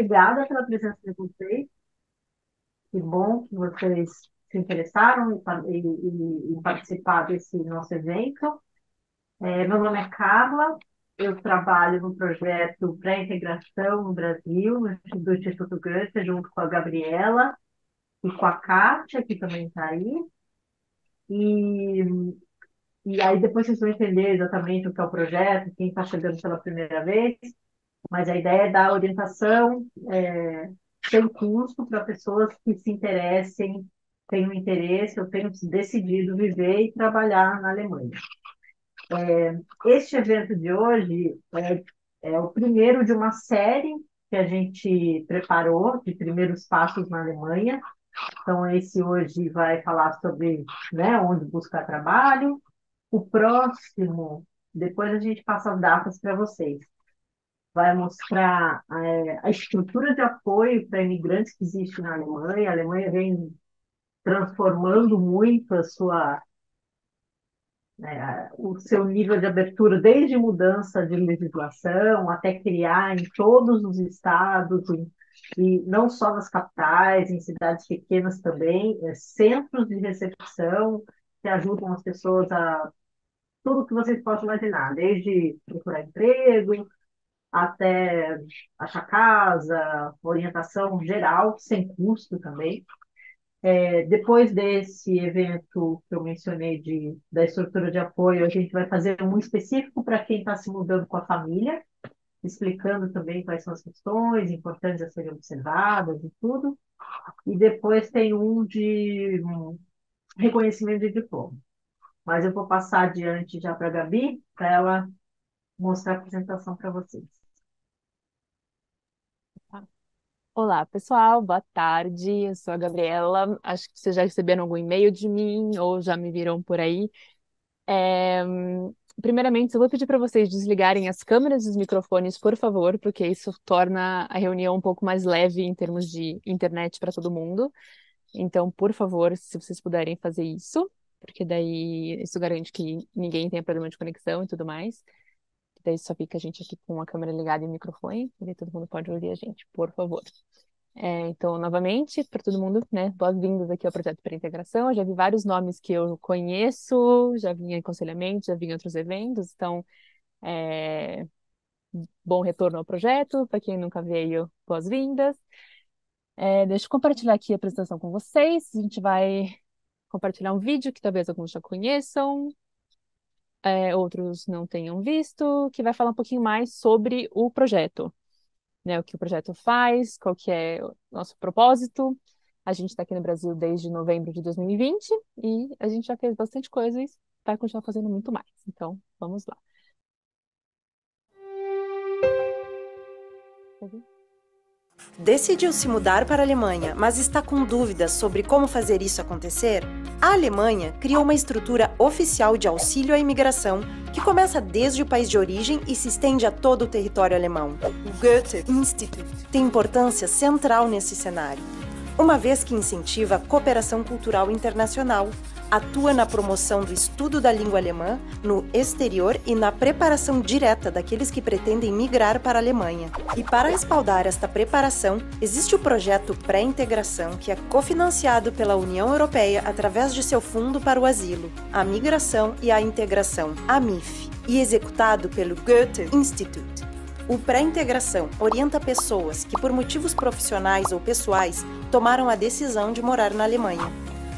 obrigada pela presença de vocês. Que bom que vocês se interessaram em participar desse nosso evento. Meu nome é Carla, eu trabalho no projeto Pré-Integração no Brasil, do Instituto Goethe, junto com a Gabriela e com a Kátia, que também está aí. E, e aí depois vocês vão entender exatamente o que é o projeto, quem está chegando pela primeira vez, mas a ideia é dar orientação sem custo para pessoas que se interessem, tenham interesse ou tenham decidido viver e trabalhar na Alemanha. Este evento de hoje é o primeiro de uma série que a gente preparou, de primeiros passos na Alemanha. Então, esse hoje vai falar sobre, né, onde buscar trabalho. O próximo, depois a gente passa as datas para vocês. Vai mostrar a estrutura de apoio para imigrantes que existe na Alemanha. A Alemanha vem transformando muito o seu nível de abertura, desde mudança de legislação até criar em todos os estados, e não só nas capitais, em cidades pequenas também, centros de recepção que ajudam as pessoas a tudo que vocês possam imaginar, desde procurar emprego até achar casa, orientação geral, sem custo também. Depois desse evento que eu mencionei da estrutura de apoio, a gente vai fazer um específico para quem está se mudando com a família, explicando também quais são as questões importantes a serem observadas e tudo. E depois tem um de reconhecimento de diploma. Mas eu vou passar adiante já para a Gabi, para ela mostrar a apresentação para vocês. Olá, pessoal, boa tarde. Eu sou a Gabriela. Acho que vocês já receberam algum e-mail de mim ou já me viram por aí. É, Primeiramente, eu vou pedir para vocês desligarem as câmeras e os microfones, por favor, porque isso torna a reunião um pouco mais leve em termos de internet para todo mundo. Então, por favor, se vocês puderem fazer isso, porque daí isso garante que ninguém tenha problema de conexão e tudo mais. Daí só fica a gente aqui com a câmera ligada e o microfone, e daí todo mundo pode ouvir a gente, por favor. Então, novamente, para todo mundo, né, boas-vindas aqui ao Projeto para Integração. Eu já vi vários nomes que eu conheço, já vim em aconselhamento, já vim em outros eventos, então, é, bom retorno ao projeto. Para quem nunca veio, boas-vindas. Deixa eu compartilhar aqui a apresentação com vocês. A gente vai compartilhar um vídeo que talvez alguns já conheçam, outros não tenham visto, que vai falar um pouquinho mais sobre o projeto, né, o que o projeto faz, qual que é o nosso propósito. A gente está aqui no Brasil desde novembro de 2020 e a gente já fez bastante coisa e vai continuar fazendo muito mais. Então, vamos lá. Decidiu se mudar para a Alemanha, mas está com dúvidas sobre como fazer isso acontecer? A Alemanha criou uma estrutura oficial de auxílio à imigração que começa desde o país de origem e se estende a todo o território alemão. O Goethe Institut tem importância central nesse cenário, uma vez que incentiva a cooperação cultural internacional, atua na promoção do estudo da língua alemã no exterior e na preparação direta daqueles que pretendem migrar para a Alemanha. E para respaldar esta preparação, existe o projeto Pré-Integração, que é cofinanciado pela União Europeia através de seu Fundo para o Asilo, a Migração e a Integração, a MIF, e executado pelo Goethe Institut. O Pré-Integração orienta pessoas que, por motivos profissionais ou pessoais, tomaram a decisão de morar na Alemanha.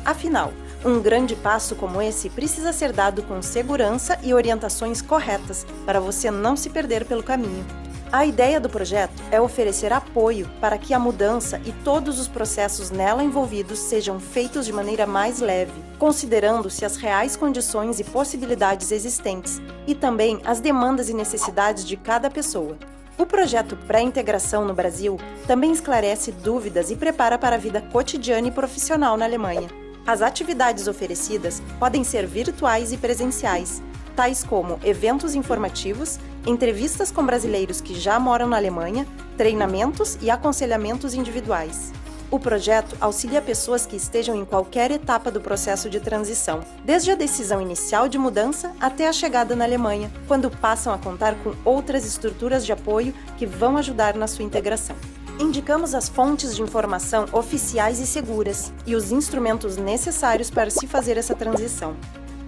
Afinal, um grande passo como esse precisa ser dado com segurança e orientações corretas para você não se perder pelo caminho. A ideia do projeto é oferecer apoio para que a mudança e todos os processos nela envolvidos sejam feitos de maneira mais leve, considerando-se as reais condições e possibilidades existentes e também as demandas e necessidades de cada pessoa. O projeto Pré-Integração no Brasil também esclarece dúvidas e prepara para a vida cotidiana e profissional na Alemanha. As atividades oferecidas podem ser virtuais e presenciais, tais como eventos informativos, entrevistas com brasileiros que já moram na Alemanha, treinamentos e aconselhamentos individuais. O projeto auxilia pessoas que estejam em qualquer etapa do processo de transição, desde a decisão inicial de mudança até a chegada na Alemanha, quando passam a contar com outras estruturas de apoio que vão ajudar na sua integração. Indicamos as fontes de informação oficiais e seguras e os instrumentos necessários para se fazer essa transição.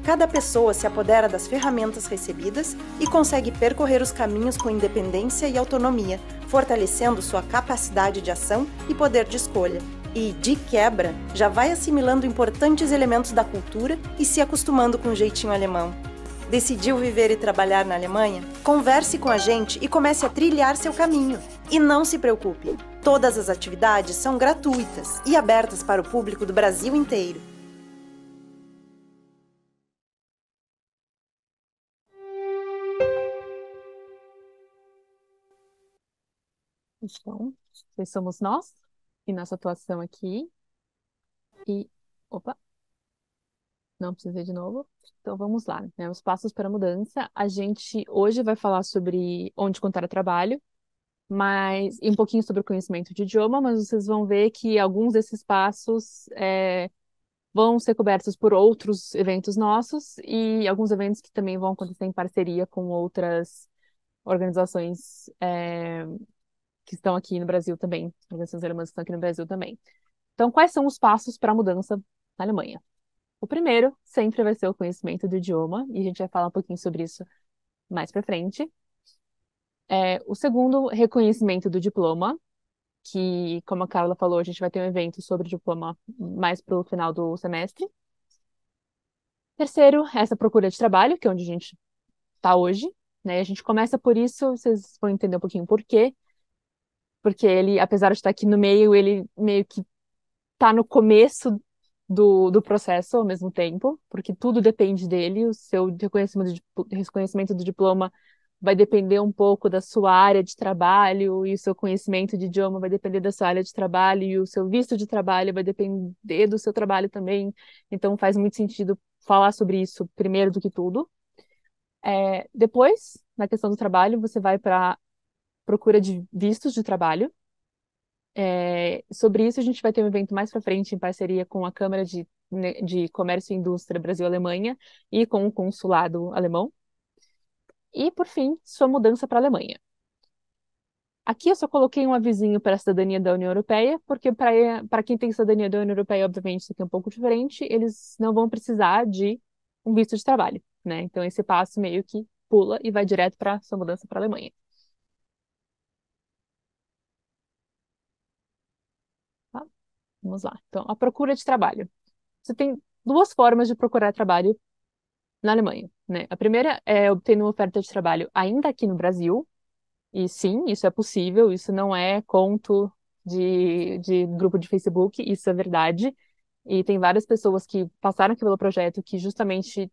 Cada pessoa se apodera das ferramentas recebidas e consegue percorrer os caminhos com independência e autonomia, fortalecendo sua capacidade de ação e poder de escolha. E, de quebra, já vai assimilando importantes elementos da cultura e se acostumando com o jeitinho alemão. Decidiu viver e trabalhar na Alemanha? Converse com a gente e comece a trilhar seu caminho. E não se preocupe, todas as atividades são gratuitas e abertas para o público do Brasil inteiro. Então, esses somos nós e nossa atuação aqui. E, opa, não precisei de novo. Então vamos lá, né? Os passos para a mudança. A gente hoje vai falar sobre onde encontrar trabalho, mas e um pouquinho sobre o conhecimento de idioma, mas vocês vão ver que alguns desses passos vão ser cobertos por outros eventos nossos e alguns eventos que também vão acontecer em parceria com outras organizações que estão aqui no Brasil também, organizações alemãs que estão aqui no Brasil também. Então, quais são os passos para a mudança na Alemanha? O primeiro sempre vai ser o conhecimento do idioma, e a gente vai falar um pouquinho sobre isso mais para frente. O segundo, reconhecimento do diploma, que, como a Carla falou, a gente vai ter um evento sobre diploma mais para o final do semestre. Terceiro, essa procura de trabalho, que é onde a gente está hoje, né? A gente começa por isso, vocês vão entender um pouquinho por quê. Porque ele, apesar de estar aqui no meio, ele meio que está no começo do processo ao mesmo tempo, porque tudo depende dele, o seu reconhecimento do diploma vai depender um pouco da sua área de trabalho, e o seu conhecimento de idioma vai depender da sua área de trabalho, e o seu visto de trabalho vai depender do seu trabalho também. Então faz muito sentido falar sobre isso primeiro do que tudo. Depois, na questão do trabalho, você vai para procura de vistos de trabalho. Sobre isso, a gente vai ter um evento mais para frente em parceria com a Câmara de Comércio e Indústria Brasil-Alemanha e com o Consulado Alemão. E, por fim, sua mudança para a Alemanha. Aqui eu só coloquei um avisinho para a cidadania da União Europeia, porque para quem tem cidadania da União Europeia, obviamente, isso aqui é um pouco diferente, eles não vão precisar de um visto de trabalho, né? Então, esse passo meio que pula e vai direto para sua mudança para a Alemanha. Tá? Vamos lá. Então, a procura de trabalho. Você tem duas formas de procurar trabalho na Alemanha, né? A primeira é obtendo uma oferta de trabalho ainda aqui no Brasil, e sim, isso é possível, isso não é conto de grupo de Facebook, isso é verdade. E tem várias pessoas que passaram aqui pelo projeto que justamente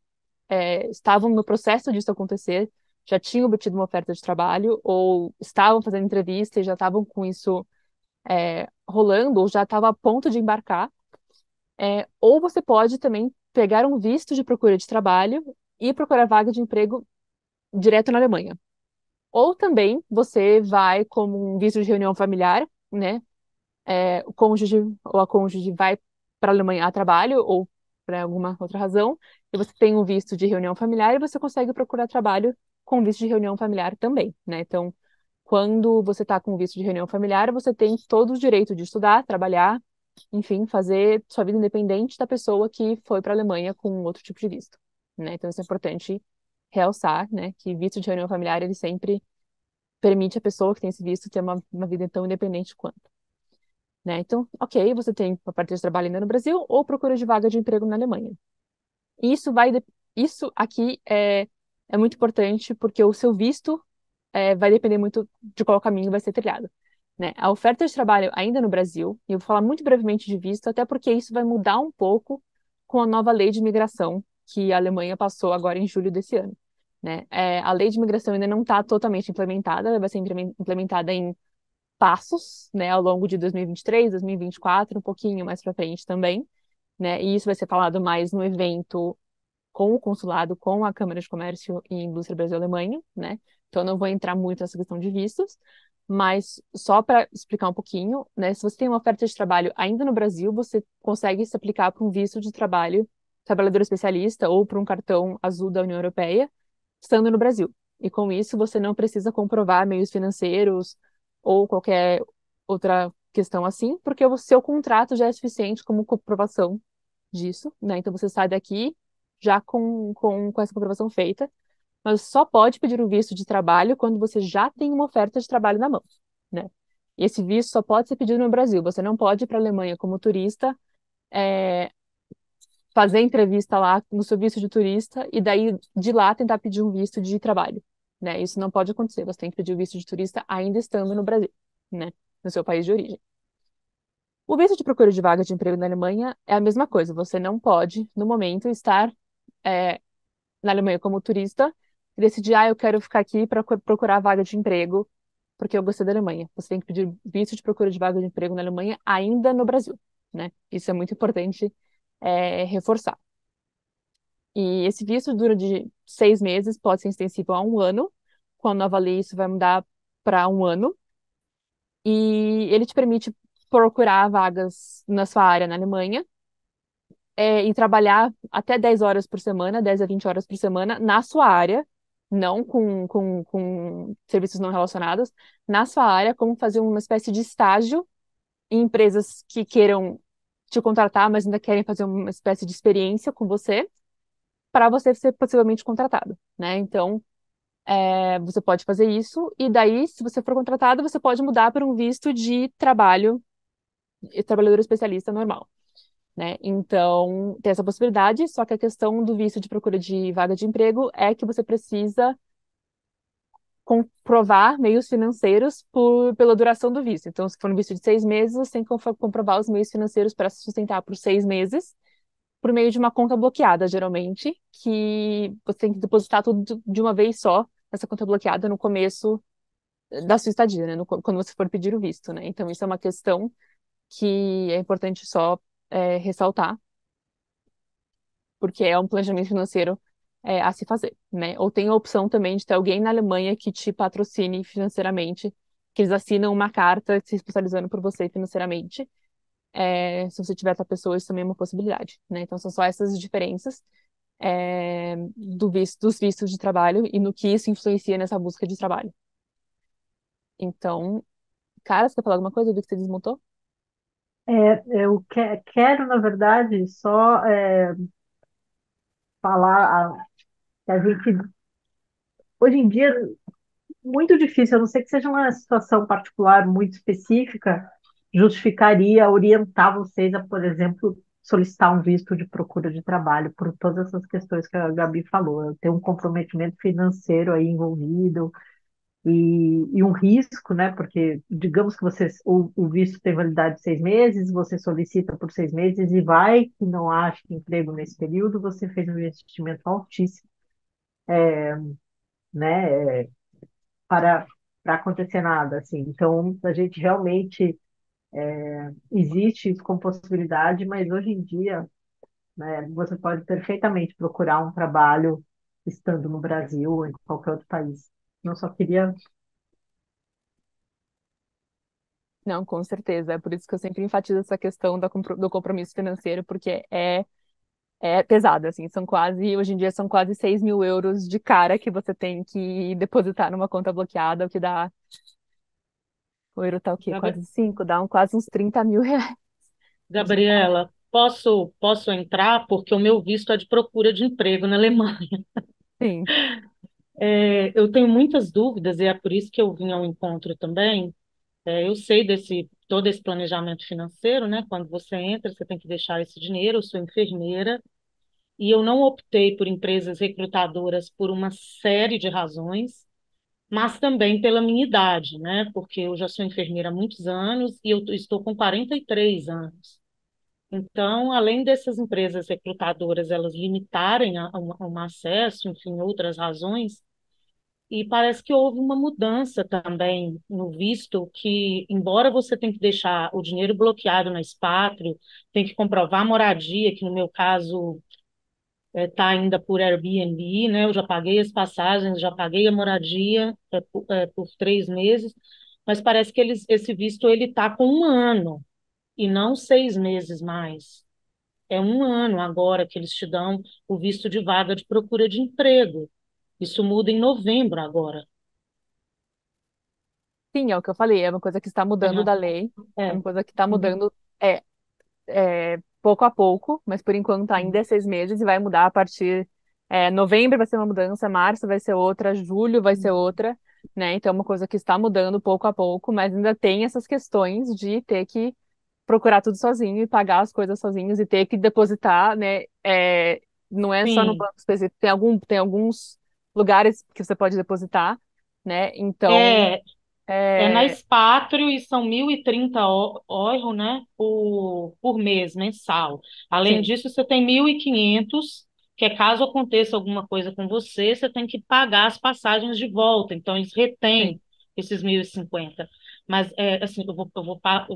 estavam no processo disso acontecer, já tinham obtido uma oferta de trabalho, ou estavam fazendo entrevista e já estavam com isso rolando, ou já estavam a ponto de embarcar. Ou você pode também pegar um visto de procura de trabalho e procurar vaga de emprego direto na Alemanha. Ou também você vai como um visto de reunião familiar, né? O cônjuge ou a cônjuge vai para a Alemanha a trabalho ou por alguma outra razão, e você tem um visto de reunião familiar e você consegue procurar trabalho com visto de reunião familiar também, né? Então, quando você está com visto de reunião familiar, você tem todo o direito de estudar, trabalhar, enfim, fazer sua vida independente da pessoa que foi para a Alemanha com outro tipo de visto, né? Então, isso é importante realçar, né? Que visto de reunião familiar, ele sempre permite a pessoa que tem esse visto ter uma vida tão independente quanto, né? Então, ok, você tem uma parte de trabalho ainda no Brasil ou procura de vaga de emprego na Alemanha. Isso aqui é muito importante porque o seu visto vai depender muito de qual caminho vai ser trilhado, né? A oferta de trabalho ainda no Brasil, e eu vou falar muito brevemente de visto, até porque isso vai mudar um pouco com a nova lei de imigração que a Alemanha passou agora em julho desse ano, né? A lei de imigração ainda não está totalmente implementada, ela vai ser implementada em passos, né, ao longo de 2023, 2024, um pouquinho mais para frente também, né? E isso vai ser falado mais no evento com o consulado, com a Câmara de Comércio e Indústria Brasil-Alemanha, né? Então, eu não vou entrar muito nessa questão de vistos, mas só para explicar um pouquinho, né? Se você tem uma oferta de trabalho ainda no Brasil, você consegue se aplicar para um visto de trabalho, trabalhador especialista, ou para um cartão azul da União Europeia, estando no Brasil. E com isso, você não precisa comprovar meios financeiros ou qualquer outra questão assim, porque o seu contrato já é suficiente como comprovação disso, né? Então você sai daqui já com essa comprovação feita, mas só pode pedir o visto de trabalho quando você já tem uma oferta de trabalho na mão, né? E esse visto só pode ser pedido no Brasil. Você não pode ir para a Alemanha como turista, é, fazer entrevista lá no seu visto de turista e daí de lá tentar pedir um visto de trabalho, né? Isso não pode acontecer. Você tem que pedir o visto de turista ainda estando no Brasil, né? No seu país de origem. O visto de procura de vaga de emprego na Alemanha é a mesma coisa. Você não pode, no momento, estar é, na Alemanha como turista e decidir, eu quero ficar aqui para procurar vaga de emprego porque eu gostei da Alemanha. Você tem que pedir visto de procura de vaga de emprego na Alemanha ainda no Brasil, né? Isso é muito importante reforçar. E esse visto dura de 6 meses, pode ser extensivo a um ano. Quando avalia isso, vai mudar para um ano. E ele te permite procurar vagas na sua área na Alemanha e trabalhar até 10 horas por semana, 10 a 20 horas por semana, na sua área, não com serviços não relacionados, na sua área, como fazer uma espécie de estágio em empresas que queiram te contratar, mas ainda querem fazer uma espécie de experiência com você, para você ser possivelmente contratado, né? Então, você pode fazer isso, e daí, se você for contratado, você pode mudar para um visto de trabalho, trabalhador especialista normal, né? Então, tem essa possibilidade, só que a questão do visto de procura de vaga de emprego é que você precisa comprovar meios financeiros pela duração do visto. Então, se for um visto de 6 meses, você tem que comprovar os meios financeiros para se sustentar por 6 meses, por meio de uma conta bloqueada, geralmente, que você tem que depositar tudo de uma vez só, essa conta bloqueada no começo da sua estadia, né? Quando você for pedir o visto, né? Então, isso é uma questão que é importante só ressaltar, porque é um planejamento financeiro a se fazer, né? Ou tem a opção também de ter alguém na Alemanha que te patrocine financeiramente, que eles assinam uma carta se especializando por você financeiramente. Se você tiver essa pessoa, isso também é uma possibilidade, né? Então, são só essas diferenças dos vistos de trabalho e no que isso influencia nessa busca de trabalho. Então, cara, você quer falar alguma coisa? Eu vi que você desmontou? Eu quero, na verdade, só falar que a gente, hoje em dia, muito difícil, a não ser que seja uma situação particular muito específica, justificaria orientar vocês a, por exemplo, solicitar um visto de procura de trabalho por todas essas questões que a Gabi falou. Tem um comprometimento financeiro aí envolvido e um risco, né? Porque digamos que o visto tem validade de 6 meses, você solicita por 6 meses e vai que não acha emprego nesse período, você fez um investimento altíssimo, né? Para para acontecer nada, assim. Então, a gente realmente existe isso como possibilidade, mas hoje em dia, né, você pode perfeitamente procurar um trabalho estando no Brasil ou em qualquer outro país. Eu só queria. Não, com certeza. É por isso que eu sempre enfatizo essa questão do compromisso financeiro, porque é pesado, assim. Hoje em dia, são quase 6.000 euros de cara que você tem que depositar numa conta bloqueada, o que dá. O euro tá o quê? Gabri- Quase 5, dá quase uns 30 mil reais. Gabriela, posso entrar porque o meu visto é de procura de emprego na Alemanha. Sim, Eu tenho muitas dúvidas e é por isso que eu vim ao encontro também. Eu sei desse todo esse planejamento financeiro, né? Quando você entra, você tem que deixar esse dinheiro. Eu sou enfermeira e eu não optei por empresas recrutadoras por uma série de razões, mas também pela minha idade, né? Porque eu já sou enfermeira há muitos anos e eu estou com 43 anos. Então, além dessas empresas recrutadoras elas limitarem a um acesso, enfim, outras razões, e parece que houve uma mudança também no visto, que embora você tenha que deixar o dinheiro bloqueado na Espátrio, tem que comprovar a moradia, que no meu caso está ainda por Airbnb, né? Eu já paguei as passagens, já paguei a moradia por 3 meses, mas parece que esse visto ele está com um ano e não 6 meses mais. É um ano agora que eles te dão o visto de vaga de procura de emprego. Isso muda em novembro agora. Sim, é o que eu falei, é uma coisa que está mudando Aham, da lei, é é. uma coisa que está Uhum, mudando é, pouco a pouco, mas por enquanto ainda é 6 meses e vai mudar a partir. Novembro vai ser uma mudança, março vai ser outra, julho vai ser uhum. outra, né? Então é uma coisa que está mudando pouco a pouco, mas ainda tem essas questões de ter que procurar tudo sozinho e pagar as coisas sozinhos e ter que depositar, né? Não é só no Sim. banco específico, tem alguns lugares que você pode depositar, né? Então, É, é na é, Espátrio e são 1.030 euro, né, por mês, mensal. Além sim, disso, você tem 1.500, que é caso aconteça alguma coisa com você, você tem que pagar as passagens de volta. Então, eles sim. retêm esses 1.050. Mas, assim, eu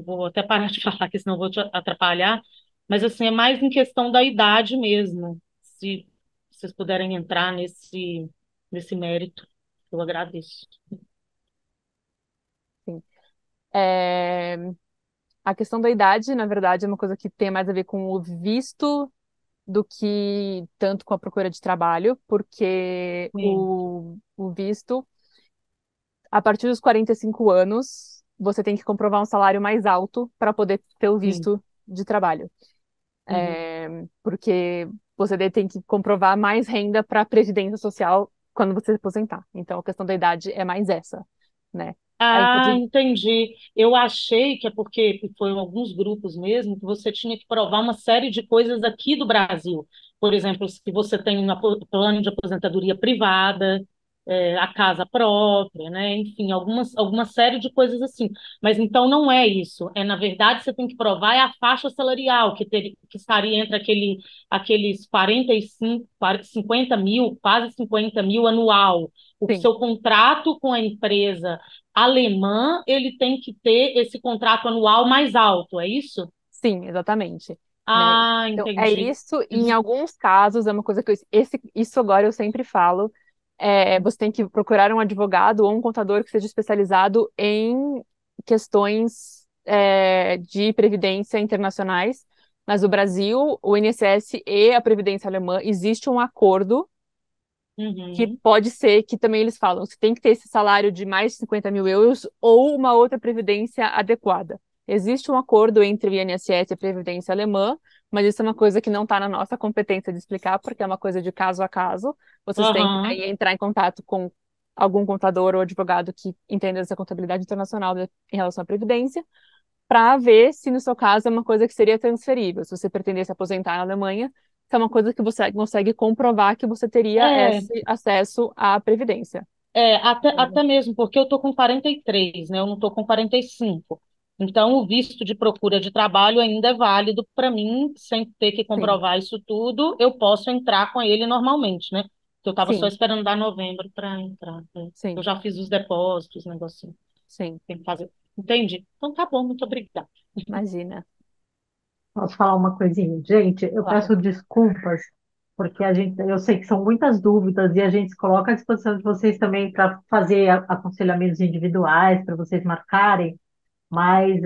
vou até parar de falar, que senão eu vou te atrapalhar. Mas, assim, é mais em questão da idade mesmo. Se vocês puderem entrar nesse mérito, eu agradeço. Sim. É, a questão da idade, na verdade, é uma coisa que tem mais a ver com o visto do que tanto com a procura de trabalho, porque Sim. o visto, a partir dos 45 anos, você tem que comprovar um salário mais alto para poder ter o Sim. visto de trabalho. Uhum. Porque você tem que comprovar mais renda para a Previdência Social quando você se aposentar. Então, a questão da idade é mais essa, né? Aí, Ah, inclusive, entendi. Eu achei que é porque foi em alguns grupos mesmo que você tinha que provar uma série de coisas aqui do Brasil. Por exemplo, se você tem um plano de aposentadoria privada, a casa própria, né? Enfim, alguma série de coisas assim. Mas então não é isso. Na verdade, você tem que provar a faixa salarial, que estaria entre aqueles 45, 50 mil, quase 50 mil anual. O sim, seu contrato com a empresa alemã, ele tem que ter esse contrato anual mais alto, é isso? sim, exatamente. Né? Ah, Então, é entendi. isso, e em alguns casos, é uma coisa que isso agora eu sempre falo, você tem que procurar um advogado ou um contador que seja especializado em questões, de previdência internacionais, mas o Brasil, o INSS e a Previdência Alemã, existe um acordo que Uhum. pode ser que também eles falam, você tem que ter esse salário de mais de 50 mil euros ou uma outra previdência adequada. Existe um acordo entre o INSS e a Previdência Alemã, mas isso é uma coisa que não está na nossa competência de explicar, porque é uma coisa de caso a caso. Vocês têm que Aham. daí entrar em contato com algum contador ou advogado que entenda essa contabilidade internacional em relação à Previdência, para ver se no seu caso é uma coisa que seria transferível. Se você pretender se aposentar na Alemanha, se é uma coisa que você consegue comprovar que você teria É, esse acesso à previdência. até mesmo porque eu estou com 43, né? Eu não estou com 45. Então, o visto de procura de trabalho ainda é válido para mim, sem ter que Sim, comprovar isso tudo, eu posso entrar com ele normalmente, né? Eu estava só sim, esperando dar novembro para entrar, né? Eu sim, já fiz os depósitos, negocinho. sim. Tem que fazer. Entendi. Então tá bom, muito obrigada. Imagina. Posso falar uma coisinha? Gente, eu Claro. peço desculpas, porque eu sei que são muitas dúvidas e a gente se coloca à disposição de vocês também para fazer aconselhamentos individuais, para vocês marcarem, mas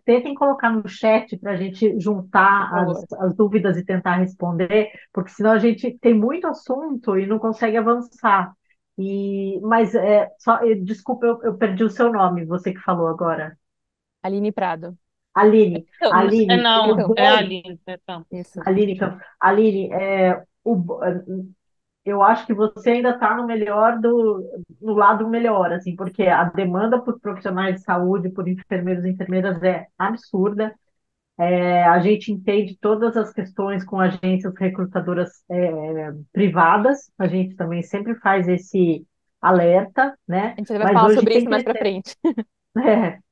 tentem colocar no chat para a gente Por juntar favor. as dúvidas e tentar responder, porque senão a gente tem muito assunto e não consegue avançar. Mas desculpa, eu perdi o seu nome, você que falou agora. Aline Prado. Aline, Campos. É Aline, o não, é a bom Aline. Então. Isso. Aline, Aline, eu acho que você ainda está no lado melhor, assim, porque a demanda por profissionais de saúde, por enfermeiros e enfermeiras é absurda. A gente entende todas as questões com agências recrutadoras privadas, a gente também sempre faz esse alerta, né? A gente vai Mas falar hoje sobre isso mais pra frente.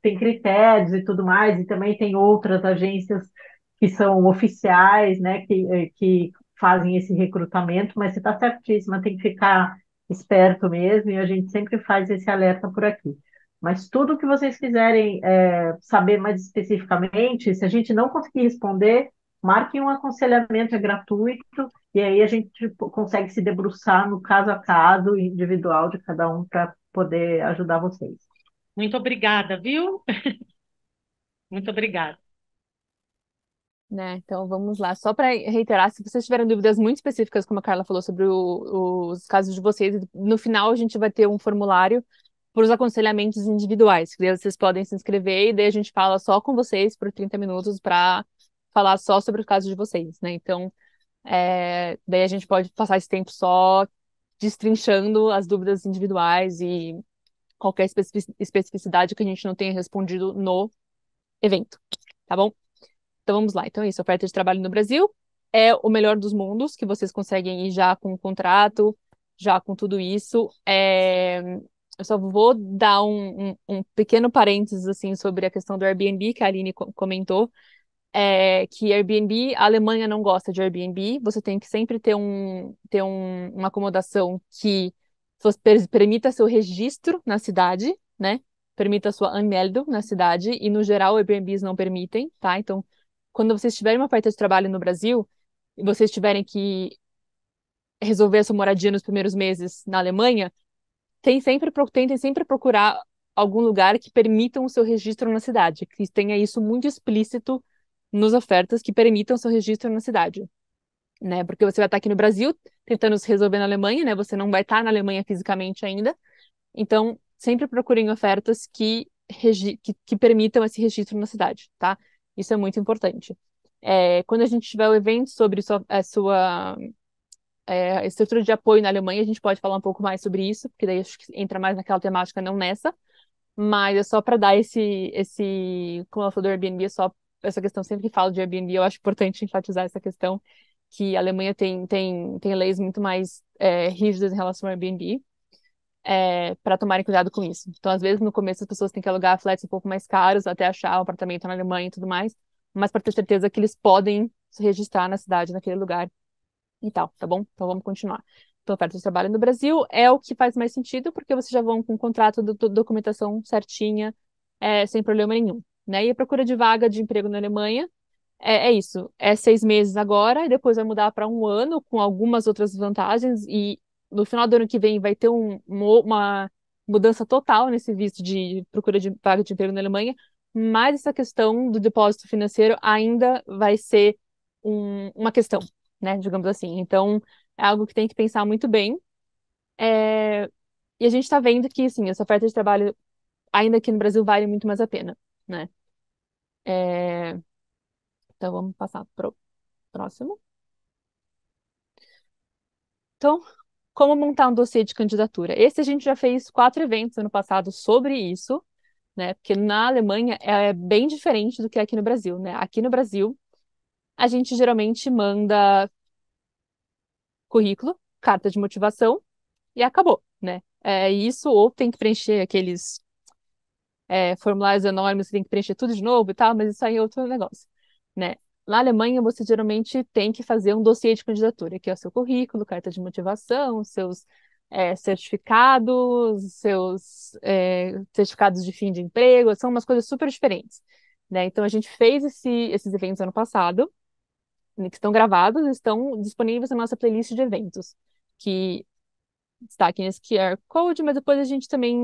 tem critérios e tudo mais, e também tem outras agências que são oficiais, né, que fazem esse recrutamento, mas você está certíssima, tem que ficar esperto mesmo, e a gente sempre faz esse alerta por aqui. Mas tudo que vocês quiserem saber mais especificamente, se a gente não conseguir responder, marquem um aconselhamento, é gratuito, e aí a gente tipo, consegue se debruçar no caso a caso individual de cada um para poder ajudar vocês. Muito obrigada, viu? Muito obrigada. Né? Então vamos lá. Só para reiterar, se vocês tiverem dúvidas muito específicas, como a Carla falou, sobre os casos de vocês, no final a gente vai ter um formulário para os aconselhamentos individuais, que daí vocês podem se inscrever e daí a gente fala só com vocês por 30 minutos para falar só sobre o caso de vocês, né? Então, daí a gente pode passar esse tempo só destrinchando as dúvidas individuais e qualquer especificidade que a gente não tenha respondido no evento, tá bom? Então vamos lá. Então é isso, oferta de trabalho no Brasil é o melhor dos mundos, que vocês conseguem ir já com o contrato, já com tudo isso. Eu só vou dar um pequeno parênteses assim sobre a questão do Airbnb, que a Aline comentou, que Airbnb, a Alemanha não gosta de Airbnb, você tem que sempre ter uma acomodação que permita seu registro na cidade, né? Permita sua Anmeldung na cidade, e no geral Airbnbs não permitem, tá? Então, quando vocês tiverem uma oferta de trabalho no Brasil, e vocês tiverem que resolver a sua moradia nos primeiros meses na Alemanha, tentem sempre procurar algum lugar que permitam o seu registro na cidade, que tenha isso muito explícito nas ofertas que permitam o seu registro na cidade, né? Porque você vai estar aqui no Brasil tentando se resolver na Alemanha, né? Você não vai estar na Alemanha fisicamente ainda. Então, sempre procurem ofertas que permitam esse registro na cidade, tá? Isso é muito importante. Quando a gente tiver o evento sobre a sua estrutura de apoio na Alemanha, a gente pode falar um pouco mais sobre isso, porque daí acho que entra mais naquela temática, não nessa. Mas é só para dar como ela falou do Airbnb, é só essa questão, sempre que falo de Airbnb, eu acho importante enfatizar essa questão, que a Alemanha tem leis muito mais rígidas em relação ao Airbnb, para tomarem cuidado com isso. Então, às vezes, no começo, as pessoas têm que alugar flats um pouco mais caros até achar um apartamento na Alemanha e tudo mais, mas para ter certeza que eles podem se registrar na cidade, naquele lugar e tal, tá bom? Então, vamos continuar. Então, oferta de trabalho no Brasil é o que faz mais sentido, porque vocês já vão com o contrato, documentação certinha, sem problema nenhum, né? E a procura de vaga de emprego na Alemanha é isso. É 6 meses agora, e depois vai mudar para um ano, com algumas outras vantagens, e no final do ano que vem vai ter uma mudança total nesse visto de procura de vaga de emprego na Alemanha, mas essa questão do depósito financeiro ainda vai ser uma questão, né? Digamos assim. Então, é algo que tem que pensar muito bem. É, E a gente está vendo que, assim, essa oferta de trabalho, ainda aqui no Brasil, vale muito mais a pena, né? É, Então, vamos passar para o próximo. Então, como montar um dossiê de candidatura? Esse a gente já fez 4 eventos ano passado sobre isso, né? Porque na Alemanha é bem diferente do que é aqui no Brasil, né? Aqui no Brasil, a gente geralmente manda currículo, carta de motivação e acabou, né? É isso, ou tem que preencher aqueles formulários enormes, você tem que preencher tudo de novo e tal, mas isso aí é outro negócio, né? Na Alemanha, você geralmente tem que fazer um dossiê de candidatura, que é o seu currículo, carta de motivação, seus certificados, seus certificados de fim de emprego, são umas coisas super diferentes, né? Então, a gente fez esses eventos ano passado, né, que estão gravados, estão disponíveis na nossa playlist de eventos, que está aqui nesse QR Code, mas depois a gente também,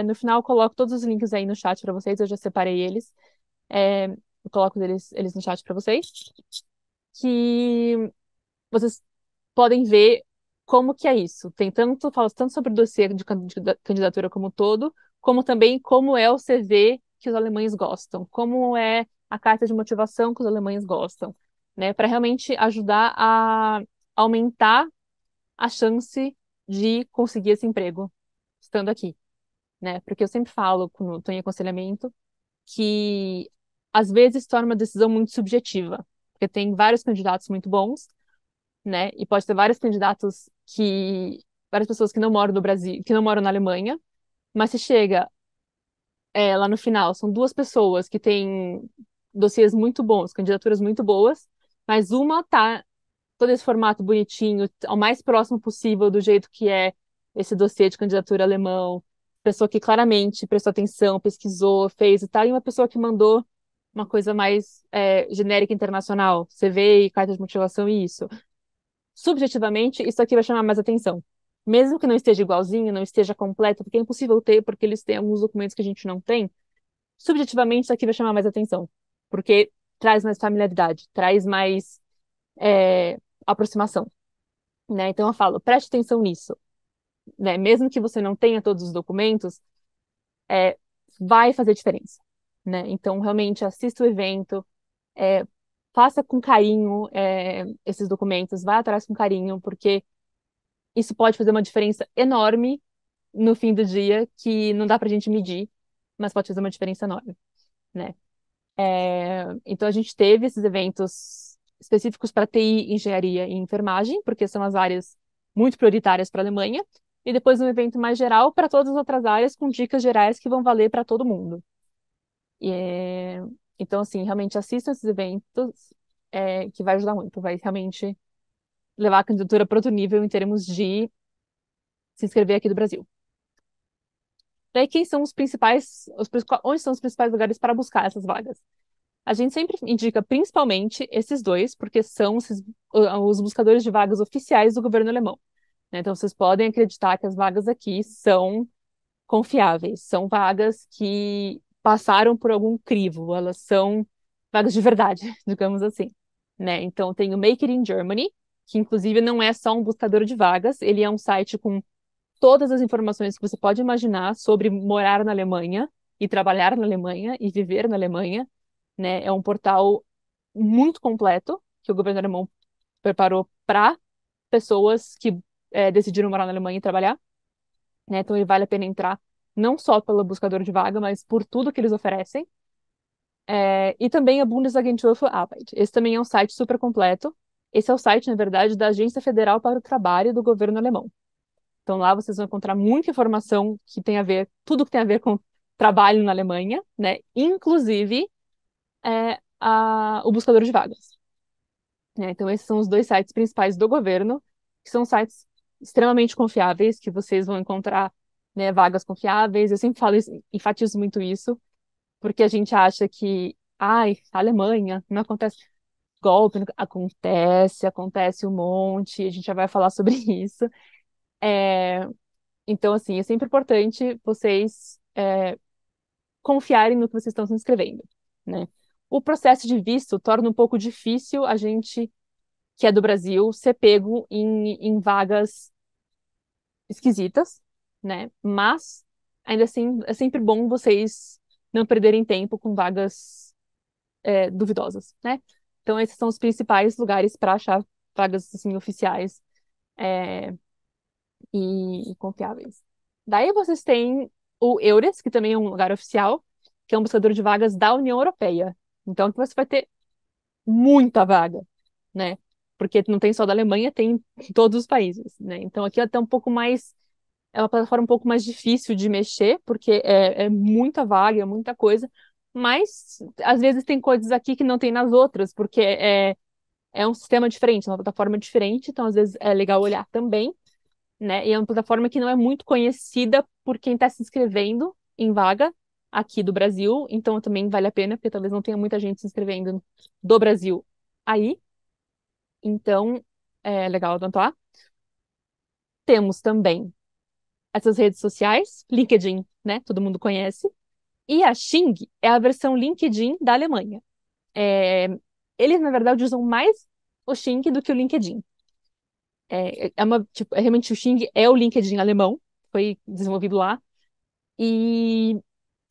no final, coloco todos os links aí no chat para vocês, eu já separei eles. Eu coloco eles no chat para vocês, que vocês podem ver como que é isso. Fala tanto sobre o dossiê de candidatura como um todo, como também como é o CV que os alemães gostam, como é a carta de motivação que os alemães gostam, né? Para realmente ajudar a aumentar a chance de conseguir esse emprego estando aqui, né? Porque eu sempre falo, quando estou em aconselhamento, que às vezes torna uma decisão muito subjetiva, porque tem vários candidatos muito bons, né? E pode ter várias pessoas que não moram no Brasil, que não moram na Alemanha, mas se chega lá no final, são 2 pessoas que têm dossiês muito bons, candidaturas muito boas, mas uma tá todo esse formato bonitinho, ao mais próximo possível do jeito que é esse dossiê de candidatura alemão, pessoa que claramente prestou atenção, pesquisou, fez e tal, e uma pessoa que mandou uma coisa mais genérica internacional, CV e carta de motivação e isso. Subjetivamente, isso aqui vai chamar mais atenção. Mesmo que não esteja igualzinho, não esteja completo, porque é impossível ter, porque eles têm alguns documentos que a gente não tem, subjetivamente isso aqui vai chamar mais atenção, porque traz mais familiaridade, traz mais aproximação, né? Então eu falo, preste atenção nisso, né? Mesmo que você não tenha todos os documentos, vai fazer diferença, né? Então, realmente, assista o evento, é, faça com carinho, esses documentos, vá atrás com carinho, porque isso pode fazer uma diferença enorme no fim do dia, que não dá pra gente medir, mas pode fazer uma diferença enorme, né? Então, a gente teve esses eventos específicos para TI, engenharia e enfermagem, porque são as áreas muito prioritárias para a Alemanha, e depois um evento mais geral para todas as outras áreas, com dicas gerais que vão valer para todo mundo. E, então, assim, realmente assistam esses eventos, que vai ajudar muito, vai realmente levar a candidatura para outro nível em termos de se inscrever aqui do Brasil. Daí, quem são onde são os principais lugares para buscar essas vagas? A gente sempre indica principalmente esses dois, porque são os buscadores de vagas oficiais do governo alemão, né? Então, vocês podem acreditar que as vagas aqui são confiáveis, são vagas que passaram por algum crivo, elas são vagas de verdade, digamos assim, né? Então, tem o Make It in Germany, que inclusive não é só um buscador de vagas, ele é um site com todas as informações que você pode imaginar sobre morar na Alemanha e trabalhar na Alemanha e viver na Alemanha, né? É um portal muito completo que o governo alemão preparou para pessoas que decidiram morar na Alemanha e trabalhar, né? Então ele vale a pena entrar não só pelo buscador de vaga, mas por tudo que eles oferecem. E também a Bundesagentur für Arbeit. Esse também é um site super completo. Esse é o site, na verdade, da Agência Federal para o Trabalho do governo alemão. Então lá vocês vão encontrar muita informação que tem a ver, tudo que tem a ver com trabalho na Alemanha, né? Inclusive o buscador de vagas. Então esses são os dois sites principais do governo, que são sites extremamente confiáveis, que vocês vão encontrar, né, vagas confiáveis. Eu sempre falo isso, enfatizo muito isso, porque a gente acha que, ai, Alemanha, não acontece golpe, acontece um monte, a gente já vai falar sobre isso. Então, assim, é sempre importante vocês confiarem no que vocês estão se inscrevendo, né? O processo de visto torna um pouco difícil a gente, que é do Brasil, ser pego em vagas esquisitas, né? Mas, ainda assim, é sempre bom vocês não perderem tempo com vagas duvidosas, né? Então, esses são os principais lugares para achar vagas, assim, oficiais e confiáveis. Daí vocês têm o EURES, que também é um lugar oficial, que é um buscador de vagas da União Europeia. Então, que você vai ter muita vaga, né? Porque não tem só da Alemanha, tem em todos os países, né? Então, aqui é até um pouco mais... É uma plataforma um pouco mais difícil de mexer, porque é muita vaga, é muita coisa, mas às vezes tem coisas aqui que não tem nas outras, porque é um sistema diferente, uma plataforma diferente, então às vezes é legal olhar também, né? E é uma plataforma que não é muito conhecida por quem está se inscrevendo em vaga aqui do Brasil, então também vale a pena, porque talvez não tenha muita gente se inscrevendo do Brasil aí. Então, é legal apontar. Temos também essas redes sociais, LinkedIn, né? Todo mundo conhece. E a Xing é a versão LinkedIn da Alemanha. É, Eles, na verdade, usam mais o Xing do que o LinkedIn. Realmente o Xing é o LinkedIn alemão, foi desenvolvido lá. E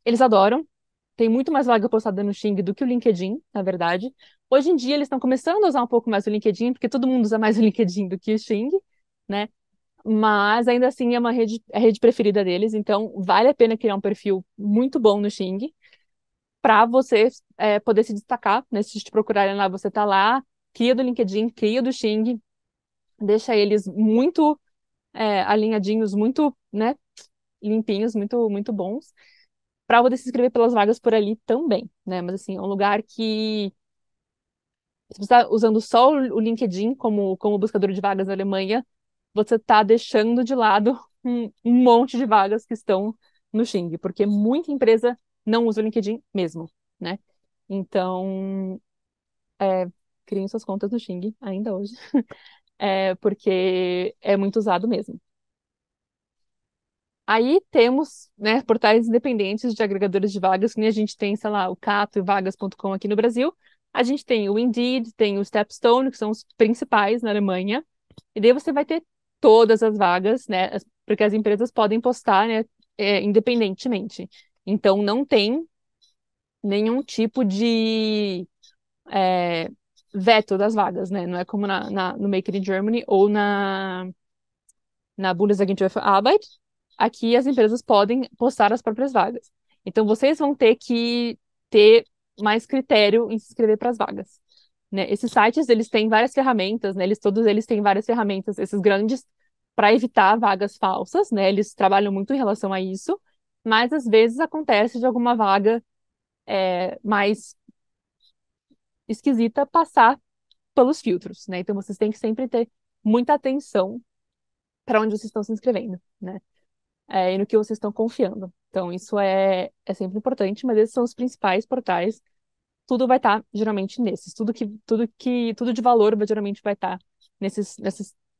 eles adoram. Tem muito mais vaga postada no Xing do que o LinkedIn, na verdade. Hoje em dia eles estão começando a usar um pouco mais o LinkedIn, porque todo mundo usa mais o LinkedIn do que o Xing, né? Mas ainda assim é a rede preferida deles, então vale a pena criar um perfil muito bom no Xing para você poder se destacar, né? Se te procurarem lá, você tá lá, cria do LinkedIn, cria do Xing, deixa eles muito alinhadinhos, muito, né, limpinhos, muito, muito bons, para poder se inscrever pelas vagas por ali também, né? Mas assim, é um lugar que, se você está usando só o LinkedIn como buscador de vagas na Alemanha, você está deixando de lado um monte de vagas que estão no Xing, porque muita empresa não usa o LinkedIn mesmo, né? Então, criem suas contas no Xing ainda hoje, porque é muito usado mesmo. Aí temos, né, portais independentes de agregadores de vagas, que nem a gente tem, sei lá, o Cato e vagas.com aqui no Brasil. A gente tem o Indeed, tem o Stepstone, que são os principais na Alemanha. E daí você vai ter todas as vagas, né, porque as empresas podem postar, né, independentemente. Então, não tem nenhum tipo de é, veto das vagas, né? Não é como no Make It in Germany ou na Bundesagentur für Arbeit. Aqui as empresas podem postar as próprias vagas. Então, vocês vão ter que ter mais critério em se inscrever para as vagas, né? Esses sites, eles têm várias ferramentas, né? Todos eles têm várias ferramentas, esses grandes, para evitar vagas falsas, né? Eles trabalham muito em relação a isso, mas às vezes acontece de alguma vaga mais esquisita passar pelos filtros, né? Então vocês têm que sempre ter muita atenção para onde vocês estão se inscrevendo, né? E no que vocês estão confiando. Então isso é sempre importante, mas esses são os principais portais. Tudo vai estar geralmente nesses. Tudo de valor geralmente vai estar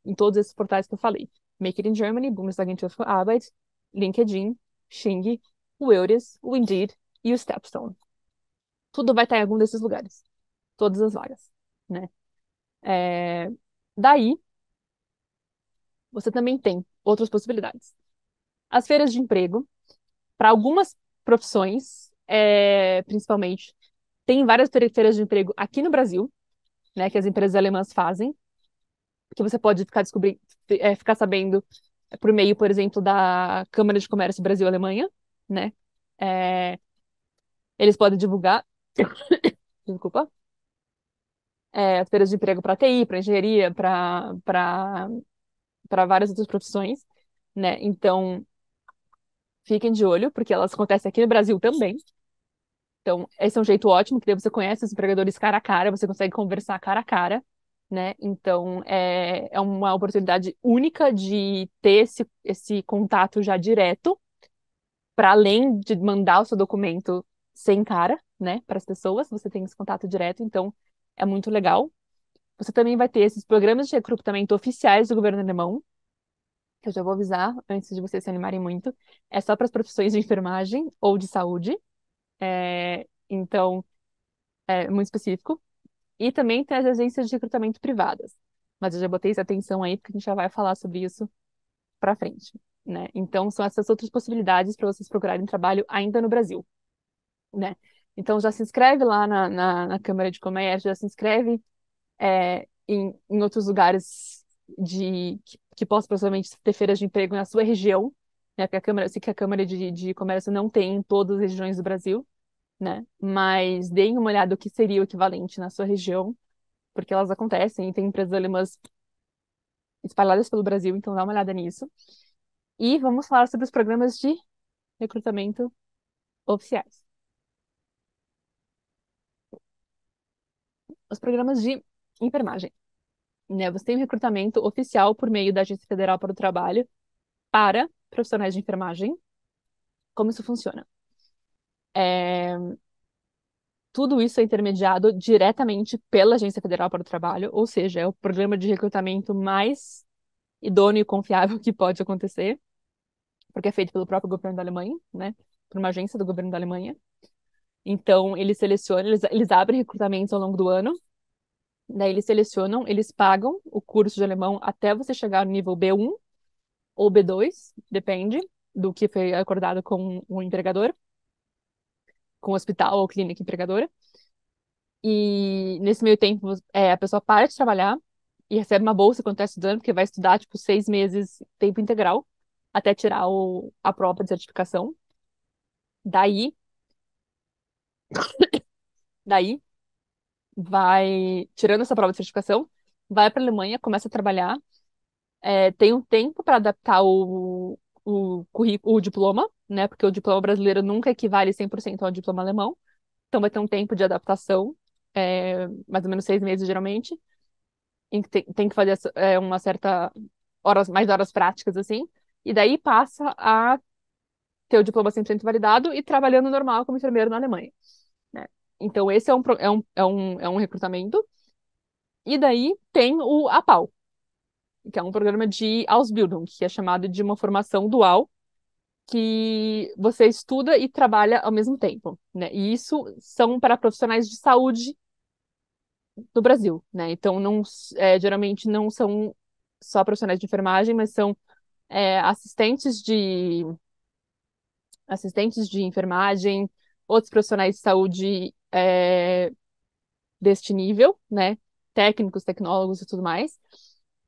em todos esses portais que eu falei. Make It in Germany, Bundesagentur für Arbeit, LinkedIn, Xing, o Eures, o Indeed e o Stepstone. Tudo vai estar em algum desses lugares. Todas as vagas, né? Daí, você também tem outras possibilidades. As feiras de emprego, para algumas profissões, principalmente, tem várias feiras de emprego aqui no Brasil, né, que as empresas alemãs fazem, que você pode ficar sabendo por meio, por exemplo, da Câmara de Comércio Brasil-Alemanha, né? É, eles podem divulgar, desculpa, as feiras de emprego para TI, para engenharia, para várias outras profissões, né? Então, fiquem de olho, porque elas acontecem aqui no Brasil também. Então, esse é um jeito ótimo, que daí você conhece os empregadores cara a cara, você consegue conversar cara a cara, né? Então, é uma oportunidade única de ter esse contato já direto, para além de mandar o seu documento sem cara, né, para as pessoas, você tem esse contato direto, então é muito legal. Você também vai ter esses programas de recrutamento oficiais do governo alemão, que eu já vou avisar antes de vocês se animarem muito. É só para as profissões de enfermagem ou de saúde. Então, é muito específico. E também tem as agências de recrutamento privadas. Mas eu já botei essa atenção aí, porque a gente já vai falar sobre isso para frente, né? Então, são essas outras possibilidades para vocês procurarem trabalho ainda no Brasil, né? Então, já se inscreve lá na Câmara de Comércio, já se inscreve em outros lugares que possam possivelmente ter feiras de emprego na sua região, né? Porque eu sei que a Câmara de Comércio não tem em todas as regiões do Brasil, né? Mas deem uma olhada no que seria o equivalente na sua região, porque elas acontecem e tem empresas alemãs espalhadas pelo Brasil, então dá uma olhada nisso. E vamos falar sobre os programas de recrutamento oficiais. Os programas de enfermagem, né? Você tem um recrutamento oficial por meio da Agência Federal para o Trabalho para profissionais de enfermagem. Como isso funciona? Tudo isso é intermediado diretamente pela Agência Federal para o Trabalho, ou seja, é o programa de recrutamento mais idôneo e confiável que pode acontecer, porque é feito pelo próprio governo da Alemanha, né? Por uma agência do governo da Alemanha. Então, eles selecionam, eles abrem recrutamentos ao longo do ano, daí eles selecionam, eles pagam o curso de alemão até você chegar no nível B1 ou B2, depende do que foi acordado com o empregador, com o hospital ou clínica empregadora. E nesse meio tempo, a pessoa para de trabalhar e recebe uma bolsa quando está estudando, porque vai estudar, tipo, 6 meses, tempo integral, até tirar a prova de certificação. Daí, daí, vai, tirando essa prova de certificação, vai para a Alemanha, começa a trabalhar, tem um tempo para adaptar o currículo, o diploma, né? Porque o diploma brasileiro nunca equivale 100% ao diploma alemão. Então vai ter um tempo de adaptação, mais ou menos 6 meses, geralmente, em que tem que fazer uma certa mais horas práticas, assim, e daí passa a ter o diploma 100% validado e trabalhando normal como enfermeiro na Alemanha, né? Então esse é um recrutamento. E daí tem o APAU, que é um programa de Ausbildung, que é chamado de uma formação dual, que você estuda e trabalha ao mesmo tempo, né? E isso são para profissionais de saúde do Brasil, né? Então, geralmente não são só profissionais de enfermagem, mas são assistentes assistentes de enfermagem, outros profissionais de saúde deste nível, né? Técnicos, tecnólogos e tudo mais.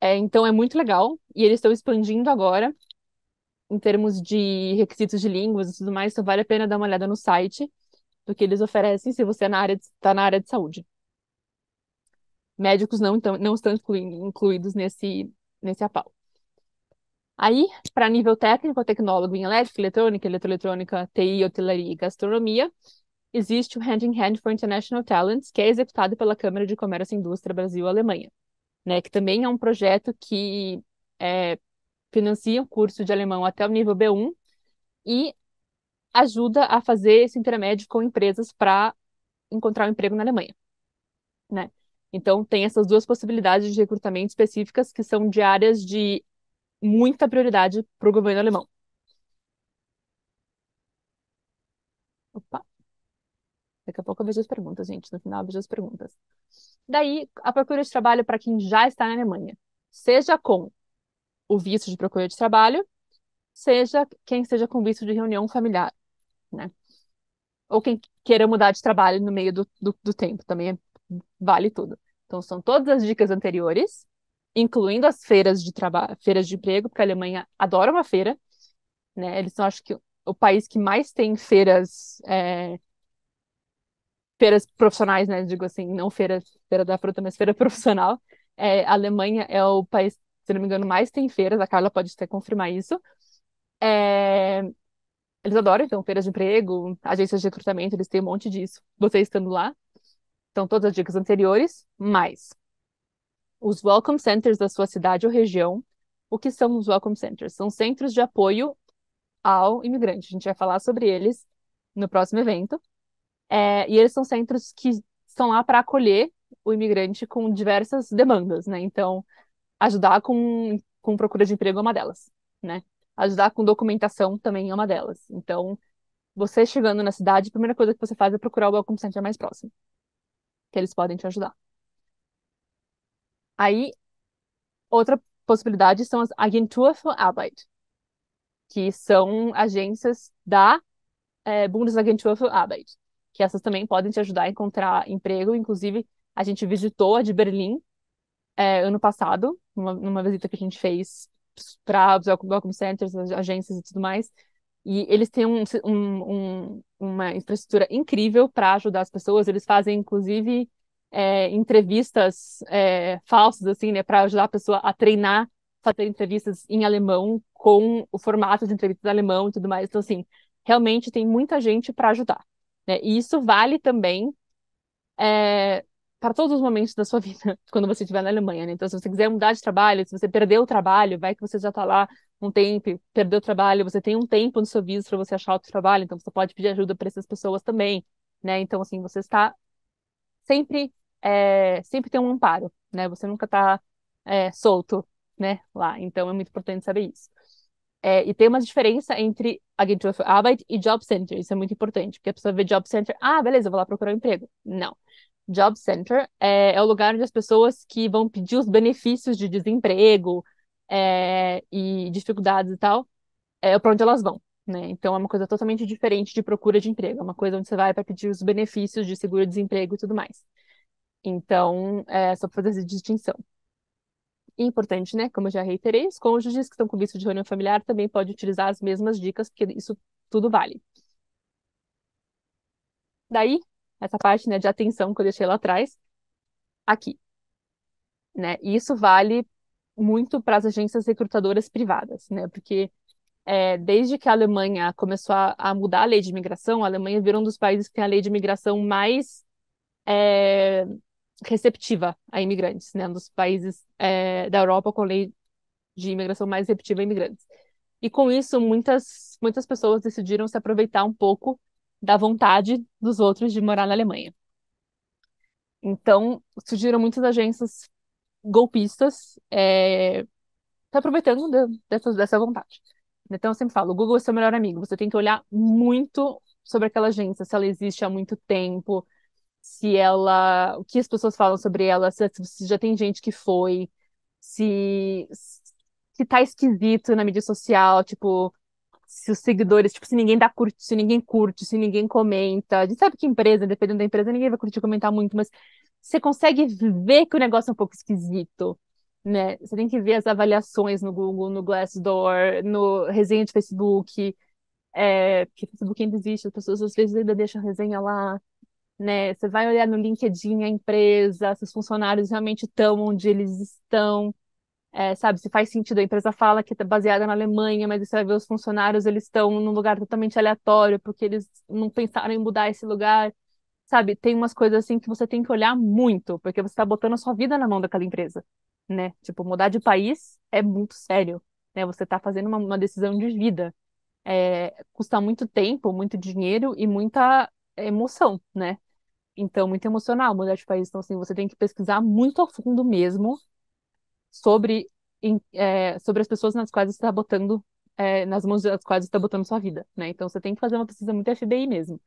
Então é muito legal. E eles estão expandindo agora em termos de requisitos de línguas e tudo mais, então vale a pena dar uma olhada no site do que eles oferecem se você está na área de saúde. Médicos não estão incluídos nesse APAL. Aí, para nível técnico, tecnólogo em elétrica, eletrônica, eletroeletrônica, TI, hotelaria e gastronomia, existe o Hand in Hand for International Talents, que é executado pela Câmara de Comércio e Indústria Brasil-Alemanha, né, que também é um projeto que financia um curso de alemão até o nível B1 e ajuda a fazer esse intermédio com empresas para encontrar um emprego na Alemanha, né? Então, tem essas duas possibilidades de recrutamento específicas que são de áreas de muita prioridade para o governo alemão. Opa, daqui a pouco eu vejo as perguntas, gente. No final eu vejo as perguntas. Daí, a procura de trabalho para quem já está na Alemanha, seja com o visto de procura de trabalho, seja quem seja com visto de reunião familiar, né? Ou quem queira mudar de trabalho no meio do tempo, também vale tudo. Então, são todas as dicas anteriores, incluindo as feiras de trabalho, feiras de emprego, porque a Alemanha adora uma feira, né? Eles são, acho que, o país que mais tem feiras profissionais, né? Digo assim, não feira da fruta, mas feira profissional. A Alemanha é o país, se não me engano, mais tem feiras, a Carla pode até confirmar isso. É, Eles adoram, então, feiras de emprego, agências de recrutamento, eles têm um monte disso. Você estando lá, então todas as dicas anteriores, mais os Welcome Centers da sua cidade ou região. O que são os Welcome Centers? São centros de apoio ao imigrante. A gente vai falar sobre eles no próximo evento. E eles são centros que estão lá para acolher o imigrante com diversas demandas, né? Então, ajudar com procura de emprego é uma delas, né? Ajudar com documentação também é uma delas. Então, você chegando na cidade, a primeira coisa que você faz é procurar o Welcome Center mais próximo, que eles podem te ajudar. Aí, outra possibilidade são as Agentur für Arbeit, que são agências da Bundesagentur für Arbeit, que essas também podem te ajudar a encontrar emprego. Inclusive, a gente visitou a de Berlim ano passado, numa visita que a gente fez para os Welcome Centers, as agências e tudo mais. E eles têm uma infraestrutura incrível para ajudar as pessoas. Eles fazem, inclusive, entrevistas falsas, assim, né, para ajudar a pessoa a treinar, fazer entrevistas em alemão, com o formato de entrevistas em alemão e tudo mais. Então, assim, realmente tem muita gente para ajudar, né? E isso vale também para todos os momentos da sua vida, quando você estiver na Alemanha, né? Então, se você quiser mudar de trabalho, se você perdeu o trabalho, vai que você já está lá um tempo, perdeu o trabalho, você tem um tempo no seu visto para você achar outro trabalho, então você pode pedir ajuda para essas pessoas também, né? Então, assim, você está sempre, sempre tem um amparo, né? Você nunca está solto, né? Lá. Então, é muito importante saber isso. E tem uma diferença entre Agentur für Arbeit e Job Center. Isso é muito importante, porque a pessoa vê Job Center, beleza, eu vou lá procurar um emprego. Não. Job Center é o lugar onde as pessoas que vão pedir os benefícios de desemprego e dificuldades e tal, para onde elas vão, né? Então é uma coisa totalmente diferente de procura de emprego. É uma coisa onde você vai para pedir os benefícios de seguro-desemprego e tudo mais. Então, só para fazer essa distinção. E importante, né? Como eu já reiterei, os cônjuges que estão com visto de reunião familiar também podem utilizar as mesmas dicas, porque isso tudo vale. Daí, essa parte, né, de atenção que eu deixei lá atrás, aqui, né? E isso vale muito para as agências recrutadoras privadas, né? Porque desde que a Alemanha começou a mudar a lei de imigração, a Alemanha virou um dos países que tem a lei de imigração mais receptiva a imigrantes, né? Um dos países da Europa com lei de imigração mais receptiva a imigrantes. E com isso, muitas pessoas decidiram se aproveitar um pouco da vontade dos outros de morar na Alemanha. Então, surgiram muitas agências golpistas se aproveitando dessa vontade. Então, eu sempre falo, o Google é seu melhor amigo. Você tem que olhar muito sobre aquela agência, se ela existe há muito tempo, o que as pessoas falam sobre ela, se já tem gente que foi, se tá esquisito na mídia social, tipo, se os seguidores, tipo, se ninguém dá curte, se ninguém curte, se ninguém comenta. A gente sabe que empresa, dependendo da empresa, ninguém vai curtir e comentar muito, mas você consegue ver que o negócio é um pouco esquisito, né? Você tem que ver as avaliações no Google, no Glassdoor, no resenha de Facebook, porque Facebook ainda existe, as pessoas às vezes ainda deixam resenha lá, né? Você vai olhar no LinkedIn a empresa, se os funcionários realmente estão onde eles estão, sabe? Se faz sentido, a empresa fala que está baseada na Alemanha, mas você vai ver os funcionários, eles estão num lugar totalmente aleatório, porque eles não pensaram em mudar esse lugar, sabe? Tem umas coisas assim que você tem que olhar muito, porque você está botando a sua vida na mão daquela empresa, né? Tipo, mudar de país é muito sério, né? Você está fazendo uma decisão de vida. Custa muito tempo, muito dinheiro e muita emoção, né? Então, muito emocional mudar de país. Então, assim, você tem que pesquisar muito a fundo mesmo sobre, sobre as pessoas nas quais você está botando, nas mãos das quais você está botando sua vida, né? Então, você tem que fazer uma pesquisa muito FBI mesmo.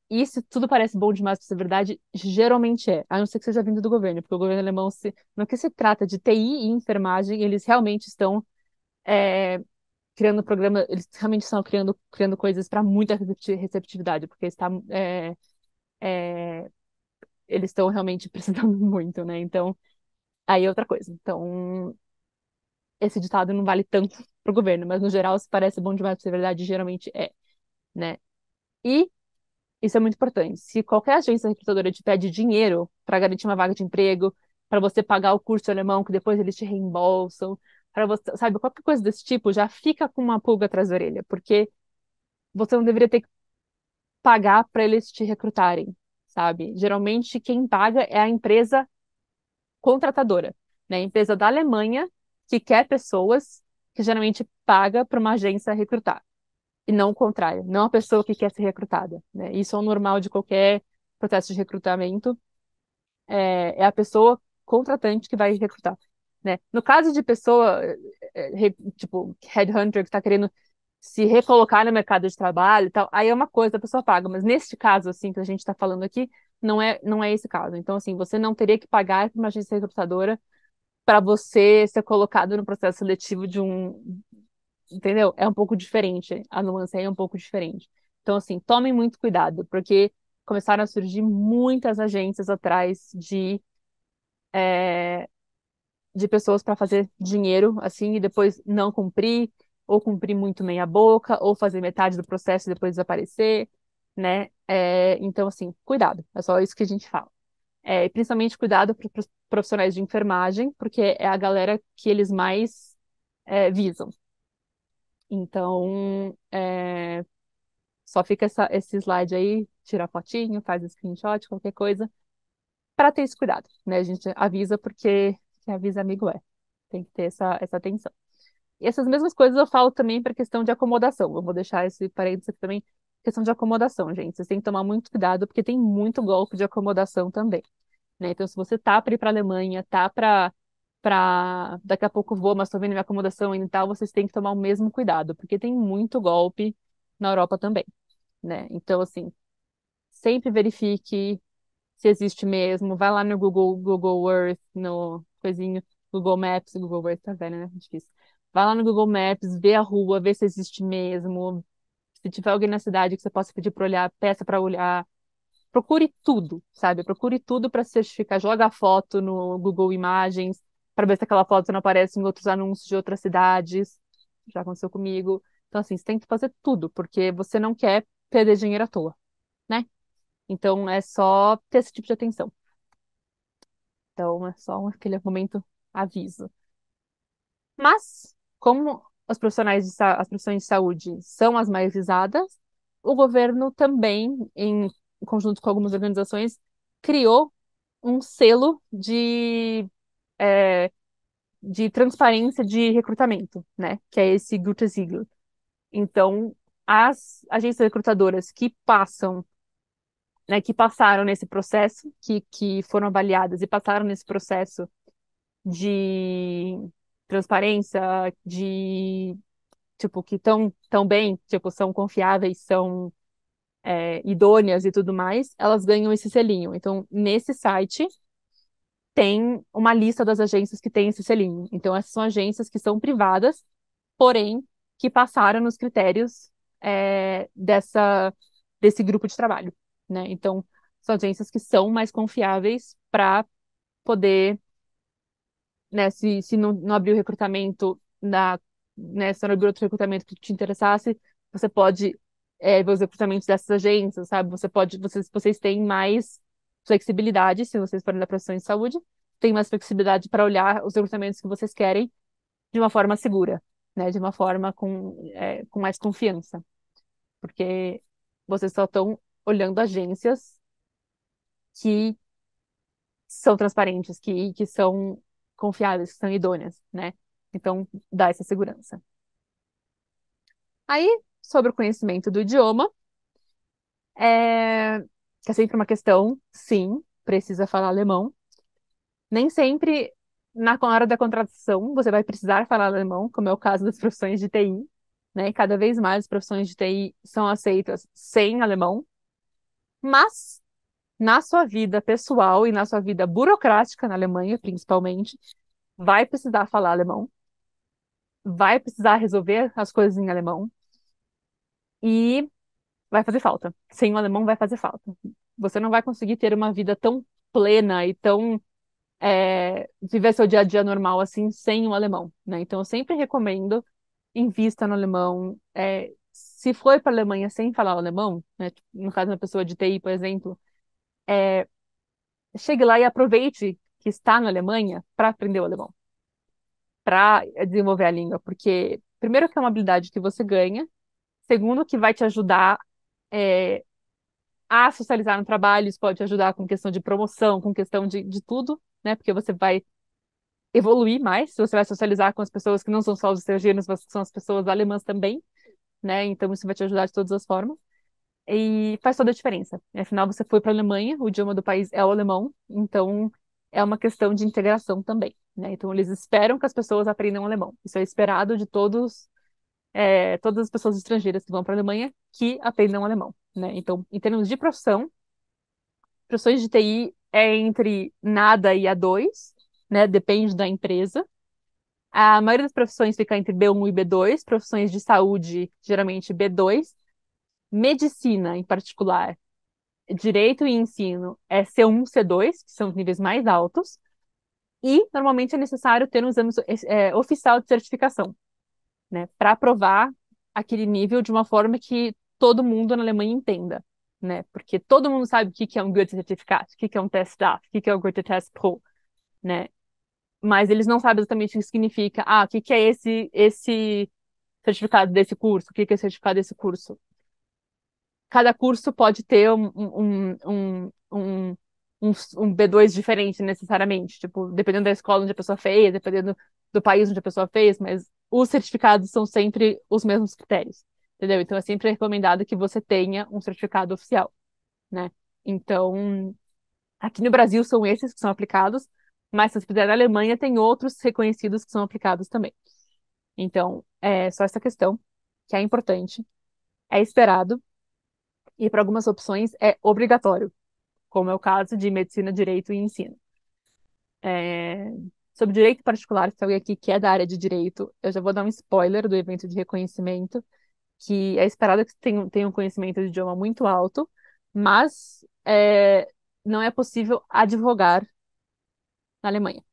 E se tudo parece bom demais para ser verdade, geralmente é, a não ser que seja vindo do governo, porque o governo alemão, no que se trata de TI e enfermagem, eles realmente estão criando programa, eles realmente estão criando coisas para muita receptividade, porque eles estão realmente precisando muito, né? Então, aí é outra coisa. Então, esse ditado não vale tanto pro governo, mas no geral, se parece bom demais pra ser verdade, geralmente é, né? E isso é muito importante. Se qualquer agência recrutadora te pede dinheiro para garantir uma vaga de emprego, para você pagar o curso alemão, que depois eles te reembolsam, para você, sabe, qualquer coisa desse tipo, já fica com uma pulga atrás da orelha, porque você não deveria ter que pagar para eles te recrutarem, sabe? Geralmente quem paga é a empresa contratadora, né? A empresa da Alemanha que quer pessoas que geralmente paga para uma agência recrutar. E não o contrário, não a pessoa que quer ser recrutada, né? Isso é o normal de qualquer processo de recrutamento, é a pessoa contratante que vai recrutar, né? No caso de pessoa, tipo, headhunter que está querendo se recolocar no mercado de trabalho e tal, aí é uma coisa, a pessoa paga, mas neste caso, assim, que a gente está falando aqui, não é esse caso. Então, assim, você não teria que pagar para uma agência recrutadora para você ser colocado no processo seletivo de um, entendeu? É um pouco diferente, a nuance aí é um pouco diferente. Então, assim, tomem muito cuidado, porque começaram a surgir muitas agências atrás de pessoas para fazer dinheiro, assim, e depois não cumprir, ou cumprir muito meia boca, ou fazer metade do processo e depois desaparecer, né? Então, assim, cuidado, é só isso que a gente fala. E principalmente cuidado para os profissionais de enfermagem, porque é a galera que eles mais visam. Então, só fica esse slide aí, tira a fotinho, faz screenshot, qualquer coisa, para ter esse cuidado, né? A gente avisa porque quem avisa amigo é. Tem que ter essa atenção. E essas mesmas coisas eu falo também para questão de acomodação. Eu vou deixar esse parênteses aqui também, questão de acomodação, gente. Vocês têm que tomar muito cuidado, porque tem muito golpe de acomodação também, né? Então, se você tá para ir para a Alemanha, tá para daqui a pouco vou, mas estou vendo minha acomodação ainda e tal, vocês têm que tomar o mesmo cuidado, porque tem muito golpe na Europa também, né? Então, assim, sempre verifique se existe mesmo. Vai lá no Google Earth, no coisinho, Google Maps, Google Earth tá velho, né? Difícil. Vai lá no Google Maps, vê a rua, vê se existe mesmo. Se tiver alguém na cidade que você possa pedir para olhar, peça para olhar. Procure tudo, sabe? Procure tudo para certificar. Joga a foto no Google Imagens para ver se aquela foto não aparece em outros anúncios de outras cidades. Já aconteceu comigo. Então, assim, você tem que fazer tudo, porque você não quer perder dinheiro à toa, né? Então, é só ter esse tipo de atenção. Então, é só aquele momento aviso. Mas, como as profissões de saúde são as mais visadas, o governo também, em conjunto com algumas organizações, criou um selo é, de transparência de recrutamento, né? Que é esse Gütesiegel. Então, as agências recrutadoras que passaram nesse processo, que foram avaliadas e passaram nesse processo de transparência, tipo, que estão tão bem, tipo, são confiáveis, são idôneas e tudo mais, elas ganham esse selinho. Então, nesse site tem uma lista das agências que têm esse selinho. Então, essas são agências que são privadas, porém, que passaram nos critérios desse grupo de trabalho, né? Então, são agências que são mais confiáveis para poder, né, se não abrir o recrutamento né, se não abrir outro recrutamento que te interessasse, você pode ver os recrutamentos dessas agências, sabe? Vocês têm mais flexibilidade, se vocês forem da profissão de saúde, tem mais flexibilidade para olhar os recrutamentos que vocês querem de uma forma segura, né? De uma forma com mais confiança, porque vocês só estão olhando agências que são transparentes, que são confiáveis, que são idôneas, né? Então, dá essa segurança. Aí, sobre o conhecimento do idioma, que é sempre uma questão, sim, precisa falar alemão. Nem sempre, na hora da contratação, você vai precisar falar alemão, como é o caso das profissões de TI, né? E cada vez mais as profissões de TI são aceitas sem alemão, mas na sua vida pessoal e na sua vida burocrática na Alemanha, principalmente, vai precisar falar alemão, vai precisar resolver as coisas em alemão e vai fazer falta. Sem o alemão vai fazer falta. Você não vai conseguir ter uma vida tão plena e tão viver seu dia a dia normal assim sem o alemão, né? Então eu sempre recomendo invista no alemão. Se for para a Alemanha sem falar o alemão, né? Tipo, no caso de uma pessoa de TI, por exemplo, chegue lá e aproveite que está na Alemanha para aprender o alemão, para desenvolver a língua, porque primeiro que é uma habilidade que você ganha, segundo que vai te ajudar é, a socializar no trabalho, isso pode ajudar com questão de promoção, com questão de tudo, né? Porque você vai evoluir mais, se você vai socializar com as pessoas que não são só os estrangeiros, mas que são as pessoas alemãs também, né? Então isso vai te ajudar de todas as formas. E faz toda a diferença. Afinal, você foi para a Alemanha, o idioma do país é o alemão, então é uma questão de integração também, né? Então eles esperam que as pessoas aprendam alemão. Isso é esperado de todas as pessoas estrangeiras que vão para a Alemanha que aprendam alemão, né? Então, em termos de profissão, profissões de TI é entre nada e A2, né? Depende da empresa. A maioria das profissões fica entre B1 e B2, profissões de saúde, geralmente B2. Medicina, em particular, direito e ensino é C1, C2, que são os níveis mais altos. E, normalmente, é necessário ter um exame oficial de certificação, né? Para provar aquele nível de uma forma que todo mundo na Alemanha entenda, né? Porque todo mundo sabe o que que é um Goethe-Zertifikat, o que que é um Test-DAF, o que que é o Goethe-Test Pro, né? Mas eles não sabem exatamente o que significa. O que que é esse certificado desse curso? O que que é esse certificado desse curso? Cada curso pode ter um B2 diferente necessariamente, tipo, dependendo da escola onde a pessoa fez, dependendo do país onde a pessoa fez, mas os certificados são sempre os mesmos critérios, entendeu? Então é sempre recomendado que você tenha um certificado oficial, né? Então, aqui no Brasil são esses que são aplicados, mas se você fizer na Alemanha, tem outros reconhecidos que são aplicados também. Então, é só essa questão que é importante, é esperado, e para algumas opções é obrigatório, como é o caso de medicina, direito e ensino. É, Sobre direito particular, se alguém aqui que é da área de direito, eu já vou dar um spoiler do evento de reconhecimento, que é esperado que tenha um conhecimento de idioma muito alto, mas não é possível advogar na Alemanha.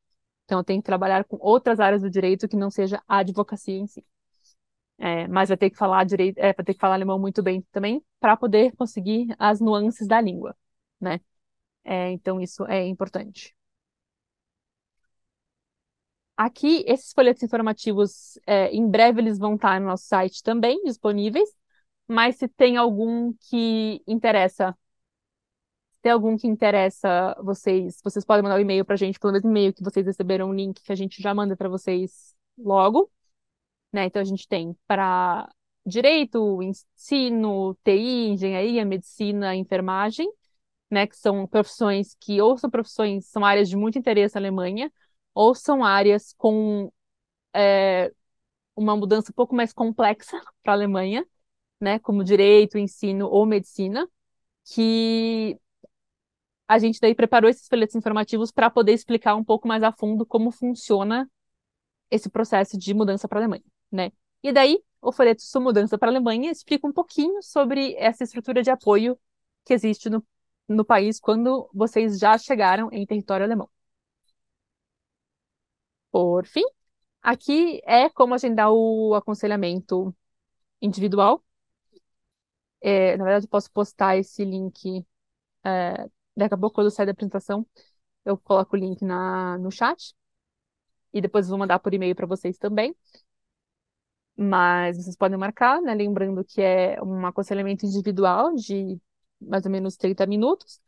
Então, tem que trabalhar com outras áreas do direito que não seja a advocacia em si. Mas vai ter que falar direito, vai ter que falar alemão muito bem também para poder conseguir as nuances da língua, né? Então isso é importante. Aqui, esses folhetos informativos, em breve eles vão estar no nosso site também disponíveis, mas se tem algum que interessa, vocês podem mandar um e-mail para a gente pelo mesmo e-mail que vocês receberam o link que a gente já manda para vocês logo, né? Então a gente tem para direito, ensino, TI, engenharia, medicina, enfermagem, né? Que são profissões que ou são áreas de muito interesse na Alemanha, ou são áreas com uma mudança um pouco mais complexa para a Alemanha, né? Como direito, ensino ou medicina, que a gente daí preparou esses folhetos informativos para poder explicar um pouco mais a fundo como funciona esse processo de mudança para a Alemanha, né? E daí, o folheto Sua Mudança para a Alemanha explica um pouquinho sobre essa estrutura de apoio que existe no país quando vocês já chegaram em território alemão. Por fim, aqui é como agendar o aconselhamento individual. Na verdade, eu posso postar esse link daqui a pouco, quando eu sair da apresentação, eu coloco o link no chat e depois eu vou mandar por e-mail para vocês também. Mas vocês podem marcar, né? Lembrando que é um aconselhamento individual de mais ou menos 30 minutos.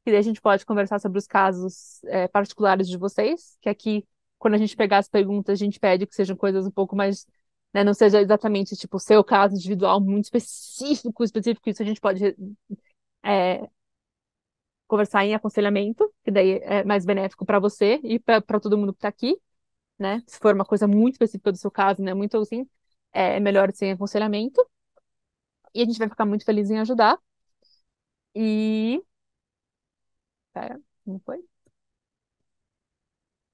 E daí a gente pode conversar sobre os casos particulares de vocês, que aqui, quando a gente pegar as perguntas, a gente pede que sejam coisas um pouco mais, né, não seja exatamente tipo o seu caso individual muito específico, isso a gente pode é, conversar em aconselhamento, que daí é mais benéfico para você e para todo mundo que está aqui, né? Se for uma coisa muito específica do seu caso, né, muito assim, é melhor sem aconselhamento. E a gente vai ficar muito feliz em ajudar. E. Pera, não foi?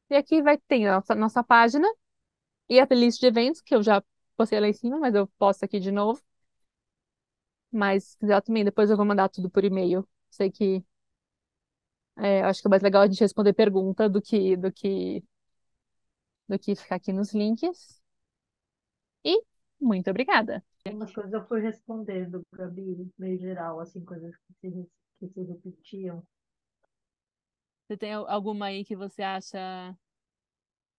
E aqui vai ter a nossa página e a playlist de eventos, que eu já postei lá em cima, mas eu posto aqui de novo. Mas se quiser também, depois eu vou mandar tudo por e-mail. Sei que eu acho que é mais legal a gente responder pergunta do que ficar aqui nos links. E muito obrigada. Algumas coisas eu fui respondendo, Gabi, meio geral, assim, coisas que se repetiam. Você tem alguma aí que você acha.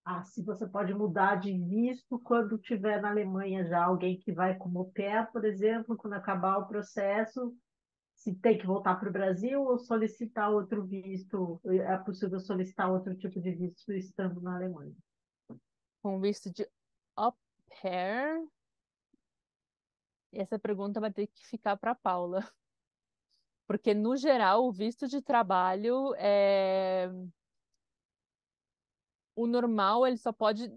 Ah, se você pode mudar de visto quando tiver na Alemanha já alguém que vai como au pair, por exemplo, quando acabar o processo, se tem que voltar para o Brasil ou solicitar outro visto, é possível solicitar outro tipo de visto estando na Alemanha. Com visto de au pair? Essa pergunta vai ter que ficar para Paula. Porque, no geral, o visto de trabalho o normal, ele só pode.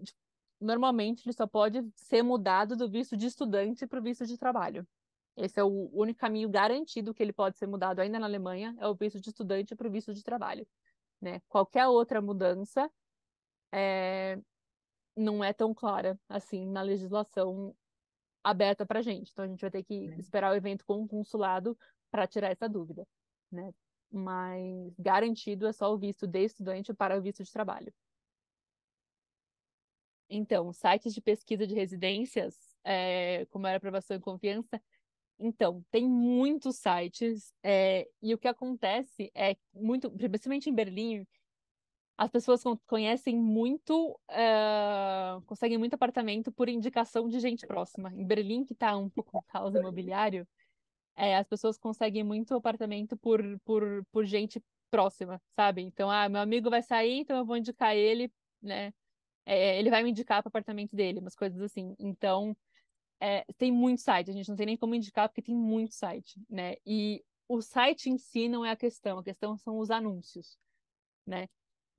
Normalmente, ele só pode ser mudado do visto de estudante para o visto de trabalho. Esse é o único caminho garantido que ele pode ser mudado ainda na Alemanha, é o visto de estudante para o visto de trabalho, né? Qualquer outra mudança não é tão clara assim na legislação aberta para a gente. Então, a gente vai ter que esperar o evento com o consulado para tirar essa dúvida, né? Mas garantido é só o visto de estudante para o visto de trabalho. Então, sites de pesquisa de residências, como era aprovação e confiança, então, tem muitos sites, e o que acontece é muito, principalmente em Berlim, as pessoas conhecem muito, conseguem muito apartamento por indicação de gente próxima. Em Berlim, que está um pouco um caos imobiliário, as pessoas conseguem muito apartamento por gente próxima, sabe? Então, meu amigo vai sair, então eu vou indicar ele, né? Ele vai me indicar para o apartamento dele, umas coisas assim. Então, tem muito site, a gente não tem nem como indicar porque tem muito site, né? E o site em si não é a questão são os anúncios, né?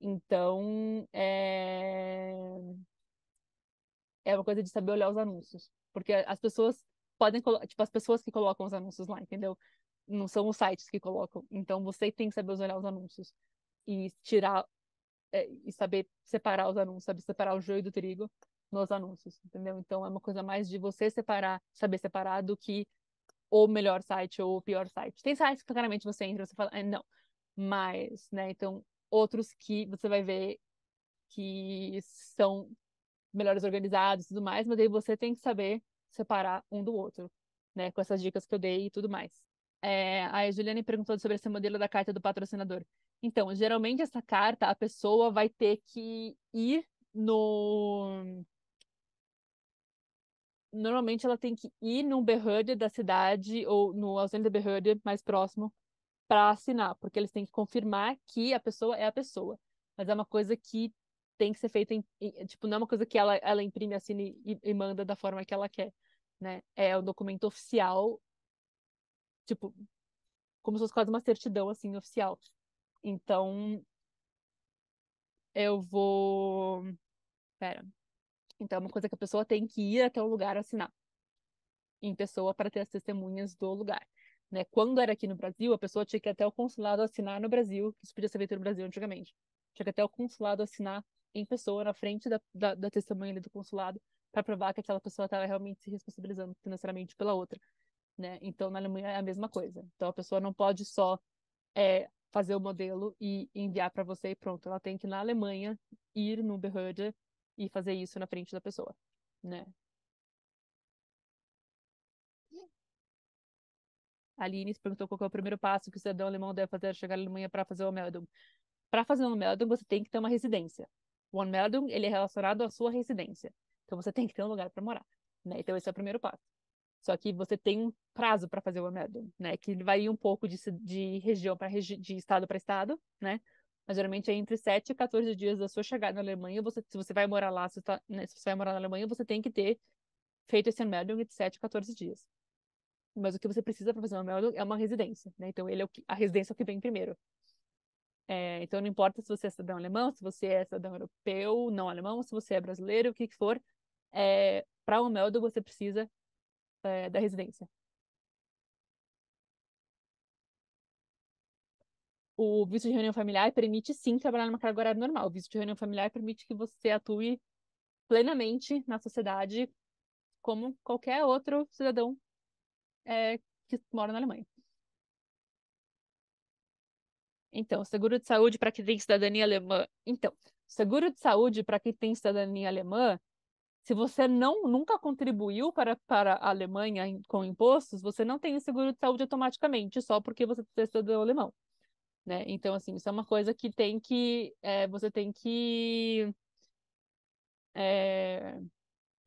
Então, é uma coisa de saber olhar os anúncios, porque as pessoas podem colocar, tipo, as pessoas que colocam os anúncios lá, entendeu? Não são os sites que colocam. Então, você tem que saber olhar os anúncios e tirar e saber separar os anúncios, saber separar o joio do trigo nos anúncios, entendeu? Então é uma coisa mais de você separar, saber separar do que o melhor site ou o pior site. Tem sites que claramente você entra e você fala, não. Mas, né, então, outros que você vai ver que são melhores organizados e tudo mais, mas aí você tem que saber separar um do outro, né, com essas dicas que eu dei e tudo mais. A Juliane perguntou sobre esse modelo da carta do patrocinador. Então, geralmente essa carta, a pessoa vai ter que ir no... Normalmente ela tem que ir no Behörde da cidade ou no Ausländerbehörde mais próximo para assinar, porque eles têm que confirmar que a pessoa é a pessoa. Mas é uma coisa que tem que ser feita tipo, não é uma coisa que ela imprime, assina e manda da forma que ela quer, né? É o documento oficial, tipo, como se fosse quase uma certidão, assim, oficial. Então, eu vou... Pera. Então, é uma coisa que a pessoa tem que ir até o lugar assinar, em pessoa, para ter as testemunhas do lugar. Né? Quando era aqui no Brasil, a pessoa tinha que ir até o consulado assinar no Brasil, isso podia ser feito no Brasil antigamente. Tinha que ir até o consulado assinar em pessoa, na frente da testemunha ali do consulado, para provar que aquela pessoa estava realmente se responsabilizando financeiramente pela outra, né? Então, na Alemanha é a mesma coisa. Então, a pessoa não pode só fazer o modelo e enviar para você e pronto. Ela tem que ir na Alemanha, ir no Behörde e fazer isso na frente da pessoa, né? A Aline se perguntou qual que é o primeiro passo que o cidadão alemão deve fazer ao chegar na Alemanha para fazer o Meldung. Para fazer um Meldung, você tem que ter uma residência. O Meldung, ele é relacionado à sua residência. Então, você tem que ter um lugar para morar, né? Então, esse é o primeiro passo. Só que você tem um prazo para fazer o Meldung, né? Que varia um pouco de região para de estado para estado, né? Mas geralmente é entre 7 e 14 dias da sua chegada na Alemanha. Se você vai morar lá, se você vai morar na Alemanha, você tem que ter feito esse Meldung de 7 a 14 dias. Mas o que você precisa para fazer o Meldung é uma residência, né? Então, a residência é o que vem primeiro. Então, não importa se você é cidadão alemão, se você é cidadão europeu, não alemão, se você é brasileiro, o que for, para o Meldung você precisa da residência. O visto de reunião familiar permite sim trabalhar numa carga horária normal. O visto de reunião familiar permite que você atue plenamente na sociedade como qualquer outro cidadão que mora na Alemanha. Então, seguro de saúde para quem tem cidadania alemã. Então, seguro de saúde para quem tem cidadania alemã, se você nunca contribuiu para a Alemanha com impostos, você não tem seguro de saúde automaticamente, só porque você é cidadão alemão, né? Então, assim, isso é uma coisa que você tem que é,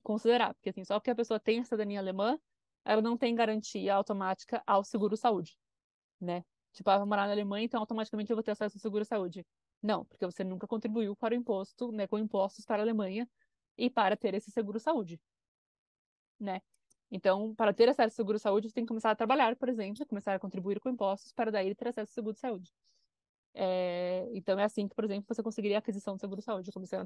considerar, porque assim, só porque a pessoa tem a cidadania alemã, ela não tem garantia automática ao seguro-saúde, né? Tipo, eu vou morar na Alemanha, então automaticamente eu vou ter acesso ao seguro-saúde. Não, porque você nunca contribuiu para o imposto, né, com impostos para a Alemanha e para ter esse seguro-saúde, né? Então, para ter acesso ao seguro-saúde, você tem que começar a trabalhar, por exemplo, começar a contribuir com impostos para daí ter acesso ao seguro-saúde. Então, é assim que, por exemplo, você conseguiria a aquisição do seguro-saúde, começar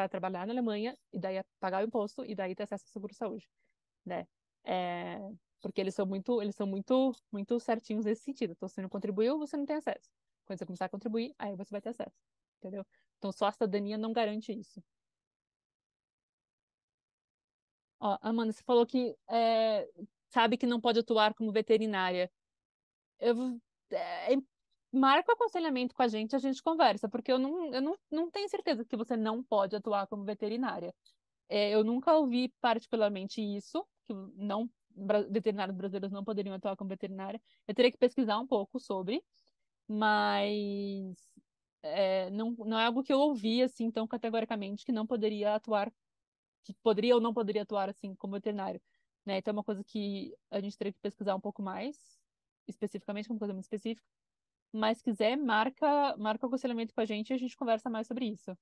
a trabalhar na Alemanha e daí pagar o imposto e daí ter acesso ao seguro-saúde, né? É, porque muito certinhos nesse sentido. Então, se você não contribuiu, você não tem acesso. Quando você começar a contribuir, aí você vai ter acesso, entendeu? Então, só a cidadania não garante isso. Ó, Amanda, você falou que sabe que não pode atuar como veterinária. Eu, é, marca o aconselhamento com a gente conversa, porque eu não tenho certeza que você não pode atuar como veterinária. Eu nunca ouvi particularmente isso, que não veterinários brasileiros não poderiam atuar como veterinária. Eu teria que pesquisar um pouco sobre, mas não é algo que eu ouvi assim tão categoricamente que não poderia atuar, que poderia ou não poderia atuar assim como veterinário, né? Então é uma coisa que a gente teria que pesquisar um pouco mais, especificamente, uma coisa muito específica. Mas se quiser, marca o aconselhamento com a gente conversa mais sobre isso.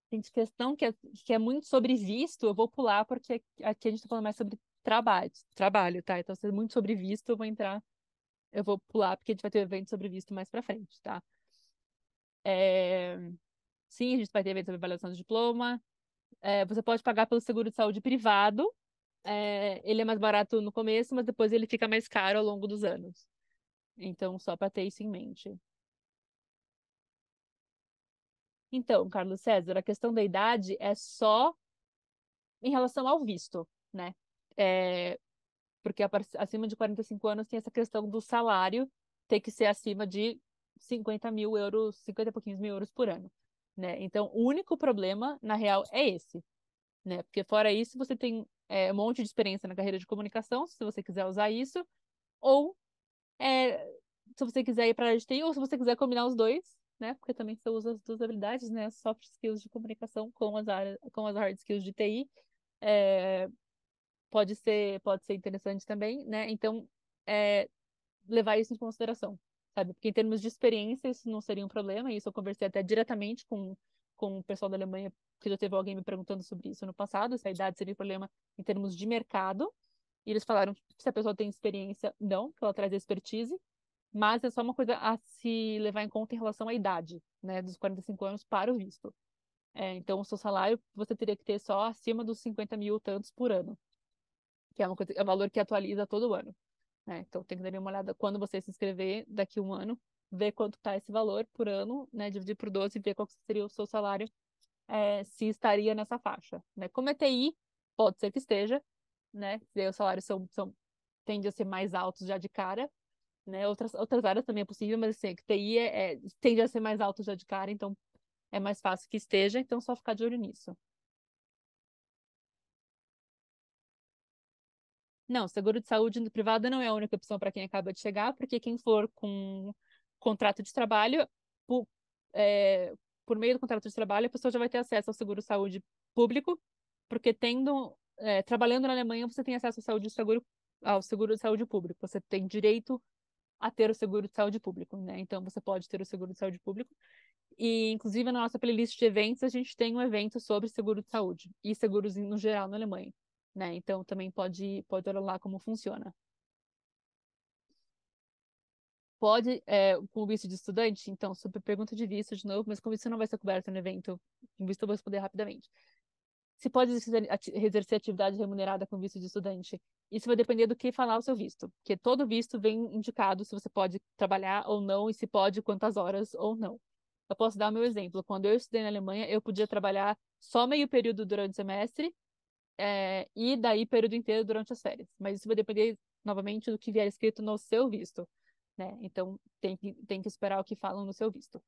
Tem questão que é muito sobre visto, eu vou pular porque aqui a gente está falando mais sobre trabalho, tá? Então, se é muito sobre visto, eu vou pular porque a gente vai ter evento sobre visto mais pra frente, tá? É, sim, a gente vai ter evento sobre avaliação de diploma. Você pode pagar pelo seguro de saúde privado. Ele é mais barato no começo, mas depois ele fica mais caro ao longo dos anos. Então, só para ter isso em mente. Então, Carlos César, a questão da idade é só em relação ao visto, né? É, porque acima de 45 anos tem essa questão do salário ter que ser acima de 50 mil euros, 50 e pouquinhos mil euros por ano, né? Então, o único problema, na real, é esse, né? Porque fora isso, você tem um monte de experiência na carreira de comunicação, se você quiser usar isso, ou é, se você quiser ir para a área de TI, ou se você quiser combinar os dois, né? Porque também você usa as duas habilidades, né? As soft skills de comunicação com as hard skills de TI. É, pode ser interessante também, né? Então, é, levar isso em consideração, sabe? Porque em termos de experiência, isso não seria um problema, e isso eu conversei até diretamente com o pessoal da Alemanha, que já teve alguém me perguntando sobre isso no passado, se a idade seria um problema em termos de mercado, e eles falaram que se a pessoa tem experiência, não, que ela traz expertise, mas é só uma coisa a se levar em conta em relação à idade, né, dos 45 anos para o visto. Então, o seu salário você teria que ter só acima dos 50 mil tantos por ano, que é uma coisa, é um valor que atualiza todo ano, né? Então tem que dar uma olhada quando você se inscrever daqui a um ano, ver quanto está esse valor por ano, né? Dividir por 12 e ver qual que seria o seu salário, se estaria nessa faixa, né? Como é TI, pode ser que esteja, né? E aí os salários tendem a ser mais altos já de cara, né? Outras áreas também é possível, mas assim, que TI tende a ser mais alto já de cara, então é mais fácil que esteja, então só ficar de olho nisso. Não, seguro de saúde no privado não é a única opção para quem acaba de chegar, porque quem for com contrato de trabalho, por, é, por meio do contrato de trabalho, a pessoa já vai ter acesso ao seguro saúde público, porque trabalhando na Alemanha, você tem acesso ao seguro de saúde público. Você tem direito a ter o seguro de saúde público, né? Então você pode ter o seguro de saúde público. E, inclusive, na nossa playlist de eventos, a gente tem um evento sobre seguro de saúde e seguros no geral na Alemanha, né? Então também pode olhar lá como funciona. Pode, com o visto de estudante, então, sobre pergunta de visto de novo, mas como isso não vai ser coberto no evento, com visto eu vou responder rapidamente. Se pode exercer atividade remunerada com visto de estudante, isso vai depender do que falar o seu visto, porque todo visto vem indicado se você pode trabalhar ou não, e se pode quantas horas ou não. Eu posso dar o meu exemplo. Quando eu estudei na Alemanha, eu podia trabalhar só meio período durante o semestre, e daí período inteiro durante as férias. Mas isso vai depender, novamente, do que vier escrito no seu visto, né? Então, tem que esperar o que falam no seu visto.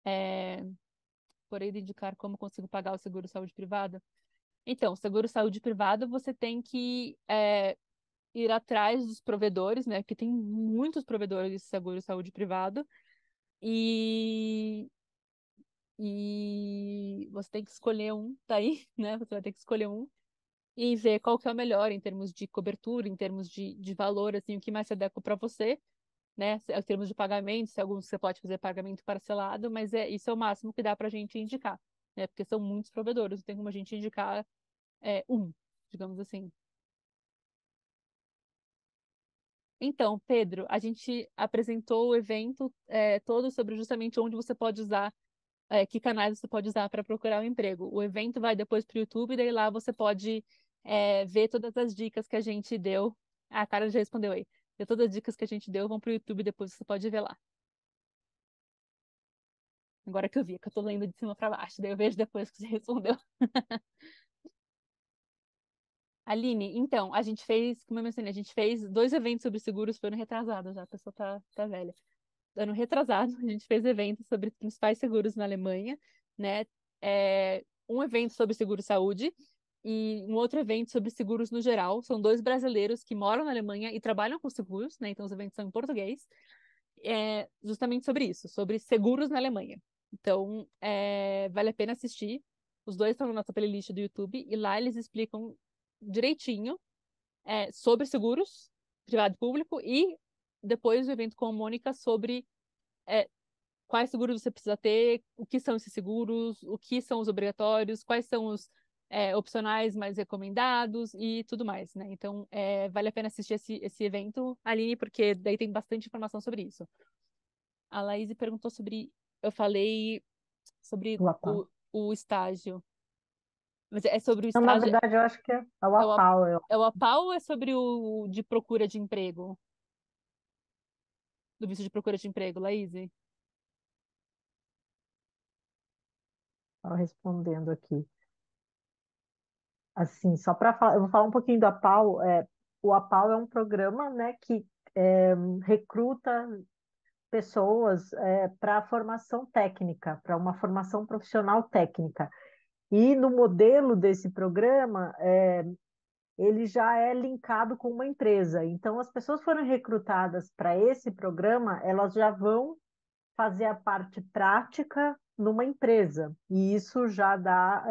É, porém, de indicar como consigo pagar o seguro-saúde privado. Então, seguro-saúde privado, você tem que ir atrás dos provedores, né? Porque tem muitos provedores de seguro-saúde privado. E você tem que escolher um, daí, né? Você vai ter que escolher um e ver qual que é o melhor em termos de cobertura, em termos de valor, assim, o que mais se adequa para você, né? Em termos de pagamento, se alguns você pode fazer pagamento parcelado, mas isso é o máximo que dá para a gente indicar, né? Porque são muitos provedores, não tem como a gente indicar um, digamos assim. Então, Pedro, a gente apresentou o evento todo sobre justamente onde você pode usar que canais você pode usar para procurar um emprego. O evento vai depois para o YouTube, daí lá você pode ver todas as dicas que a gente deu. Ah, a Cara já respondeu aí. Todas as dicas que a gente deu vão para o YouTube, depois você pode ver lá. Agora que eu vi, que eu tô lendo de cima para baixo, daí eu vejo depois que você respondeu. Aline, então, a gente fez, como eu mencionei, a gente fez 2 eventos sobre seguros, foi ano retrasado já, a pessoa tá velha. Ano retrasado, a gente fez eventos sobre os principais seguros na Alemanha, né? Um evento sobre seguro-saúde e um outro evento sobre seguros no geral. São 2 brasileiros que moram na Alemanha e trabalham com seguros, né? Então os eventos são em português. Justamente sobre isso, sobre seguros na Alemanha. Então, vale a pena assistir. Os dois estão na nossa playlist do YouTube e lá eles explicam direitinho sobre seguros, privado e público, e depois o evento com a Mônica sobre é, quais seguros você precisa ter, o que são esses seguros, o que são os obrigatórios, quais são os opcionais mais recomendados e tudo mais, né? Então, vale a pena assistir esse evento, Aline, porque daí tem bastante informação sobre isso. A Laís perguntou sobre. Eu falei sobre O APAU. o estágio. Mas é sobre o Então, na estágio. verdade, eu acho que é o É o, A- APAU. é o APAU ou é sobre o de procura de emprego? Do visto de procura de emprego, Laís? Estava respondendo aqui. Assim, só para falar, eu vou falar um pouquinho do APAU. O APAU é um programa, né, que recruta pessoas para formação técnica, para uma formação profissional técnica. E no modelo desse programa, ele já é linkado com uma empresa. Então, as pessoas foram recrutadas para esse programa, elas já vão fazer a parte prática numa empresa. E isso já dá,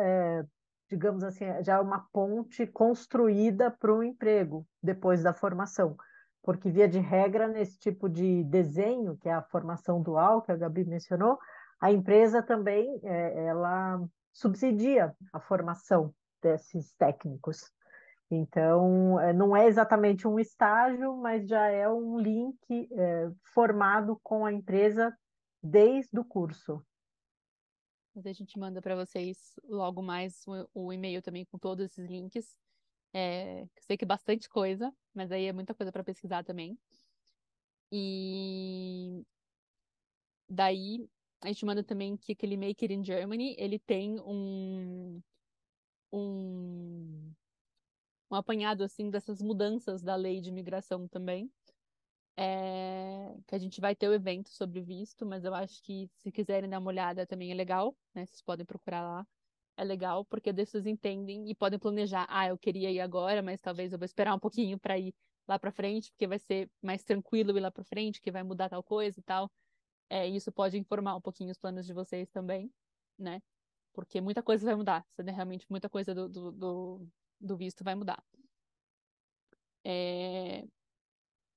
digamos assim, já é uma ponte construída para o emprego depois da formação. Porque, via de regra, nesse tipo de desenho, que é a formação dual, que a Gabi mencionou, a empresa também ela subsidia a formação desses técnicos. Então, não é exatamente um estágio, mas já é um link formado com a empresa desde o curso. Mas a gente manda para vocês logo mais o e-mail também com todos esses links. Sei que é bastante coisa, mas aí é muita coisa para pesquisar também. E daí A gente manda também que aquele Make It in Germany, ele tem um, um apanhado, assim, dessas mudanças da lei de imigração também. Que a gente vai ter o evento sobre visto, mas eu acho que se quiserem dar uma olhada também é legal, né? Vocês podem procurar lá. É legal, porque daí vocês entendem e podem planejar. Ah, eu queria ir agora, mas talvez eu vou esperar um pouquinho para ir lá para frente, porque vai ser mais tranquilo ir lá para frente, que vai mudar tal coisa e tal. Isso pode informar um pouquinho os planos de vocês também, né? Porque muita coisa vai mudar. Realmente muita coisa do visto vai mudar. É,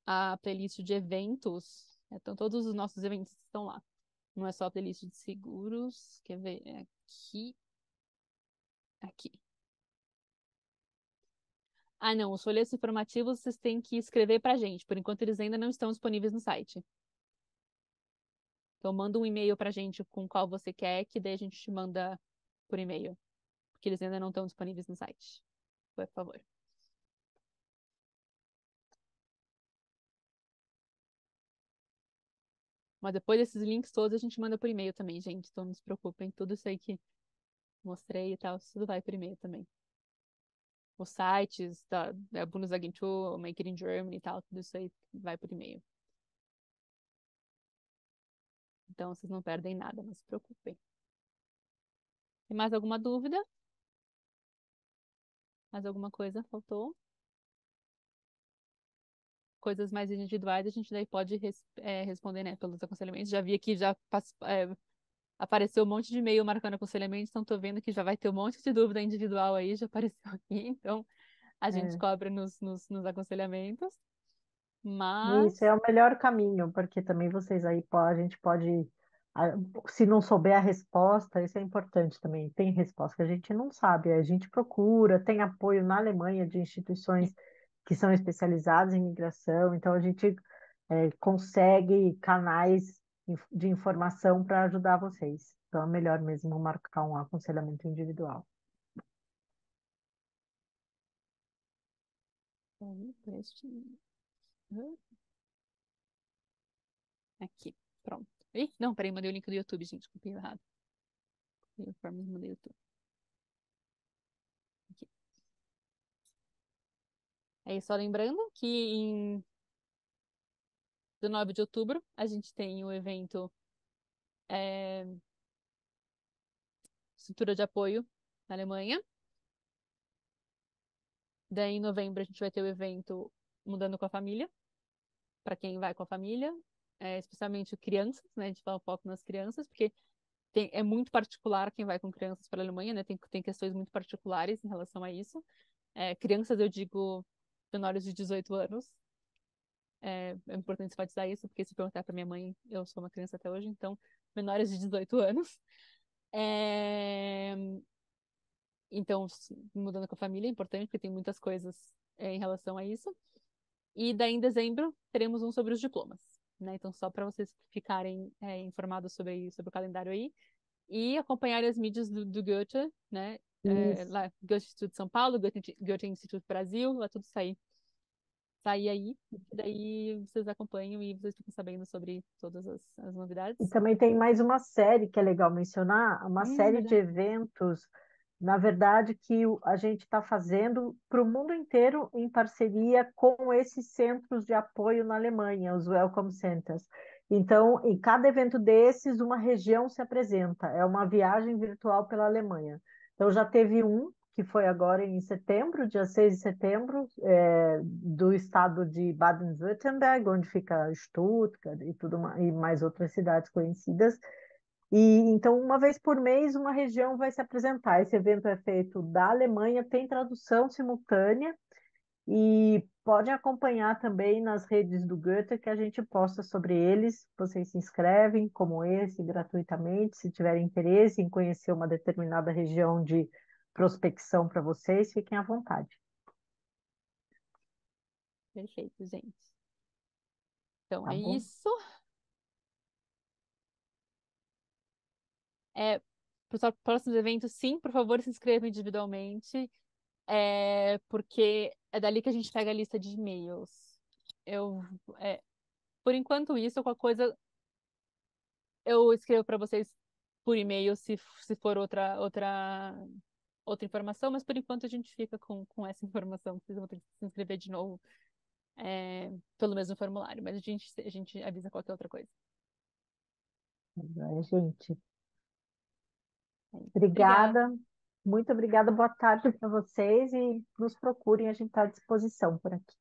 a playlist de eventos, então todos os nossos eventos estão lá. Não é só a playlist de seguros, quer ver? É aqui, aqui. Ah, não, os folhetos informativos vocês têm que escrever pra gente. Por enquanto eles ainda não estão disponíveis no site. Então manda um e-mail pra gente com qual você quer, que daí a gente te manda por e-mail. Porque eles ainda não estão disponíveis no site. Por favor. Mas depois desses links todos a gente manda por e-mail também, gente. Então não se preocupem. Tudo isso aí que mostrei e tal, tudo vai por e-mail também. Os sites da Bundesagentur, Make It in Germany e tal, tudo isso aí vai por e-mail. Então vocês não perdem nada, não se preocupem. Tem mais alguma dúvida? Mais alguma coisa faltou? Coisas mais individuais a gente daí pode responder, né, pelos aconselhamentos. Já vi aqui, apareceu um monte de e-mail marcando aconselhamento, então tô vendo que já vai ter um monte de dúvida individual aí, já apareceu aqui, então a gente É. cobra nos aconselhamentos. E isso é Mas o melhor caminho, porque também vocês aí, a gente pode, a- se não souber a resposta, isso é importante também. Tem resposta que a gente não sabe, a gente procura, tem apoio na Alemanha de instituições que são especializadas em migração, então a gente consegue canais de informação para ajudar vocês. Então é melhor mesmo marcar um aconselhamento individual. aqui, pronto. Ih, não, peraí, mandei o link do YouTube, gente, copiei errado. Copiei o form e mandei o YouTube. Aqui. Só lembrando que em 19 de outubro a gente tem o evento é, Estrutura de Apoio na Alemanha. Daí em novembro a gente vai ter o evento Mudando com a Família, para quem vai com a família, especialmente crianças, né? A gente fala um pouco nas crianças, porque é muito particular quem vai com crianças para a Alemanha, né? Tem questões muito particulares em relação a isso. Crianças, eu digo, menores de 18 anos. É importante enfatizar isso, porque se perguntar para minha mãe, eu sou uma criança até hoje, então, menores de 18 anos. É, Então, mudando com a família é importante, porque tem muitas coisas em relação a isso. E daí, em dezembro, teremos um sobre os diplomas, né? Então, só para vocês ficarem informados sobre o calendário aí. E acompanharem as mídias do Goethe, né? Isso. Lá, Goethe Instituto São Paulo, Goethe Instituto Brasil, vai tudo sair aí. E daí vocês acompanham e vocês ficam sabendo sobre todas as E novidades. também tem mais uma série que é legal mencionar, uma série de Verdade. eventos, na verdade, que a gente está fazendo para o mundo inteiro em parceria com esses centros de apoio na Alemanha, os Welcome Centers. Então, em cada evento desses, uma região se apresenta. É uma viagem virtual pela Alemanha. Então, já teve um, que foi agora em setembro, dia 6 de setembro, do estado de Baden-Württemberg, onde fica Stuttgart e e mais outras cidades conhecidas. E então, uma vez por mês, uma região vai se apresentar. Esse evento é feito da Alemanha, tem tradução simultânea e podem acompanhar também nas redes do Goethe que a gente posta sobre eles. Vocês se inscrevem, como esse, gratuitamente. Se tiverem interesse em conhecer uma determinada região de prospecção para vocês, fiquem à vontade. Perfeito, gente. Então Tá é bom? isso. Para os próximos eventos, sim, por favor, se inscrevam individualmente, porque é dali que a gente pega a lista de e-mails. Eu, é, por enquanto, isso, qualquer coisa, eu escrevo para vocês por e-mail se for outra informação, mas por enquanto a gente fica com essa informação. Vocês vão ter que se inscrever de novo pelo mesmo formulário, mas a gente avisa qualquer outra coisa. Gente, Obrigada. obrigada. Muito obrigada. Boa tarde para vocês e nos procurem, a gente está à disposição por aqui.